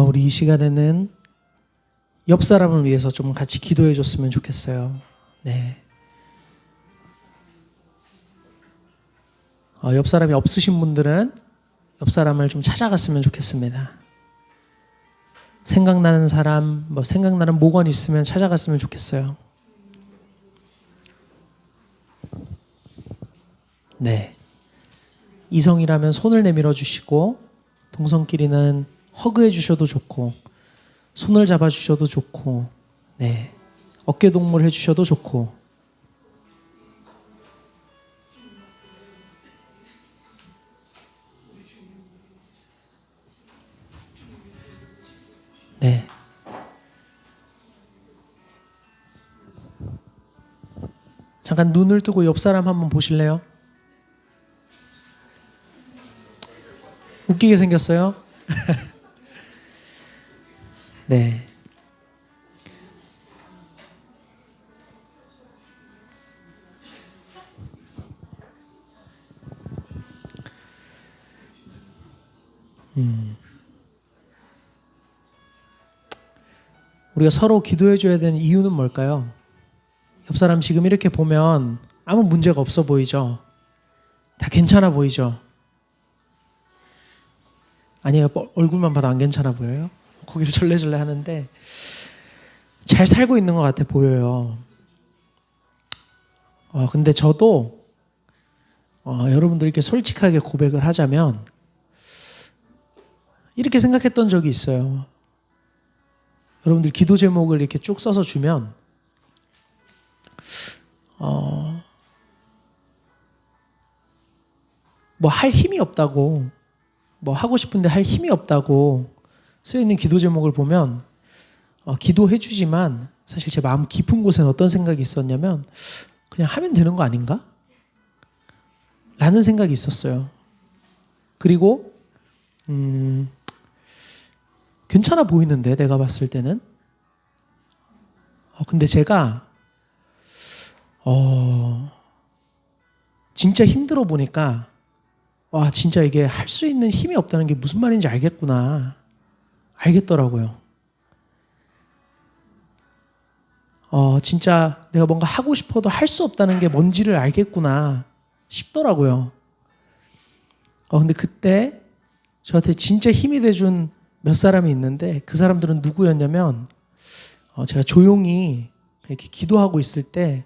우리 이 시간에는 옆 사람을 위해서 좀 같이 기도해 줬으면 좋겠어요. 네. 옆 사람이 없으신 분들은 옆 사람을 좀 찾아갔으면 좋겠습니다. 생각나는 사람, 생각나는 목원 있으면 찾아갔으면 좋겠어요. 네. 이성이라면 손을 내밀어 주시고, 동성끼리는 허그해 주셔도 좋고, 손을 잡아 주셔도 좋고, 네. 어깨 동무를 해 주셔도 좋고. 네. 잠깐 눈을 뜨고 옆 사람 한번 보실래요? 웃기게 생겼어요? 네. 우리가 서로 기도해 줘야 되는 이유는 뭘까요? 옆 사람 지금 이렇게 보면 아무 문제가 없어 보이죠? 다 괜찮아 보이죠? 아니에요. 얼굴만 봐도 안 괜찮아 보여요? 고개를 절레절레 하는데 잘 살고 있는 것 같아 보여요. 근데 저도 여러분들께 솔직하게 고백을 하자면 이렇게 생각했던 적이 있어요. 여러분들 기도 제목을 이렇게 쭉 써서 주면 뭐 할 힘이 없다고, 뭐 하고 싶은데 할 힘이 없다고 쓰여있는 기도 제목을 보면 기도해 주지만 사실 제 마음 깊은 곳에는 어떤 생각이 있었냐면 그냥 하면 되는 거 아닌가? 라는 생각이 있었어요. 그리고 괜찮아 보이는데 내가 봤을 때는 근데 제가 진짜 힘들어 보니까 와 진짜 이게 할 수 있는 힘이 없다는 게 무슨 말인지 알겠더라고요. 진짜 내가 뭔가 하고 싶어도 할 수 없다는 게 뭔지를 알겠구나 싶더라고요. 근데 그때 저한테 진짜 힘이 돼준 몇 사람이 있는데 그 사람들은 누구였냐면 제가 조용히 이렇게 기도하고 있을 때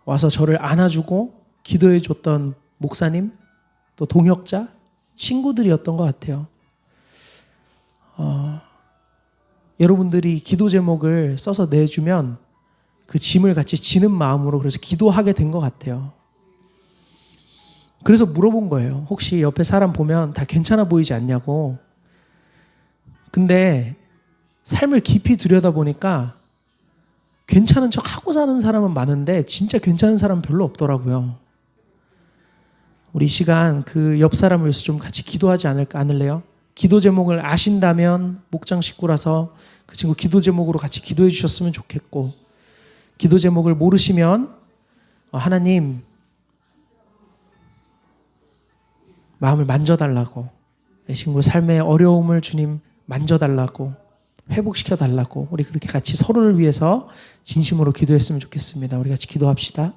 와서 저를 안아주고 기도해 줬던 목사님, 또 동역자, 친구들이었던 것 같아요. 여러분들이 기도 제목을 써서 내주면 그 짐을 같이 지는 마음으로 그래서 기도하게 된 것 같아요. 그래서 물어본 거예요. 혹시 옆에 사람 보면 다 괜찮아 보이지 않냐고. 근데 삶을 깊이 들여다보니까 괜찮은 척 하고 사는 사람은 많은데 진짜 괜찮은 사람은 별로 없더라고요. 우리 이 시간 그 옆 사람을 위해서 좀 같이 기도하지 않을래요? 기도 제목을 아신다면 목장 식구라서 그 친구 기도 제목으로 같이 기도해 주셨으면 좋겠고, 기도 제목을 모르시면 하나님 마음을 만져달라고, 내 친구 삶의 어려움을 주님 만져달라고, 회복시켜달라고 우리 그렇게 같이 서로를 위해서 진심으로 기도했으면 좋겠습니다. 우리 같이 기도합시다.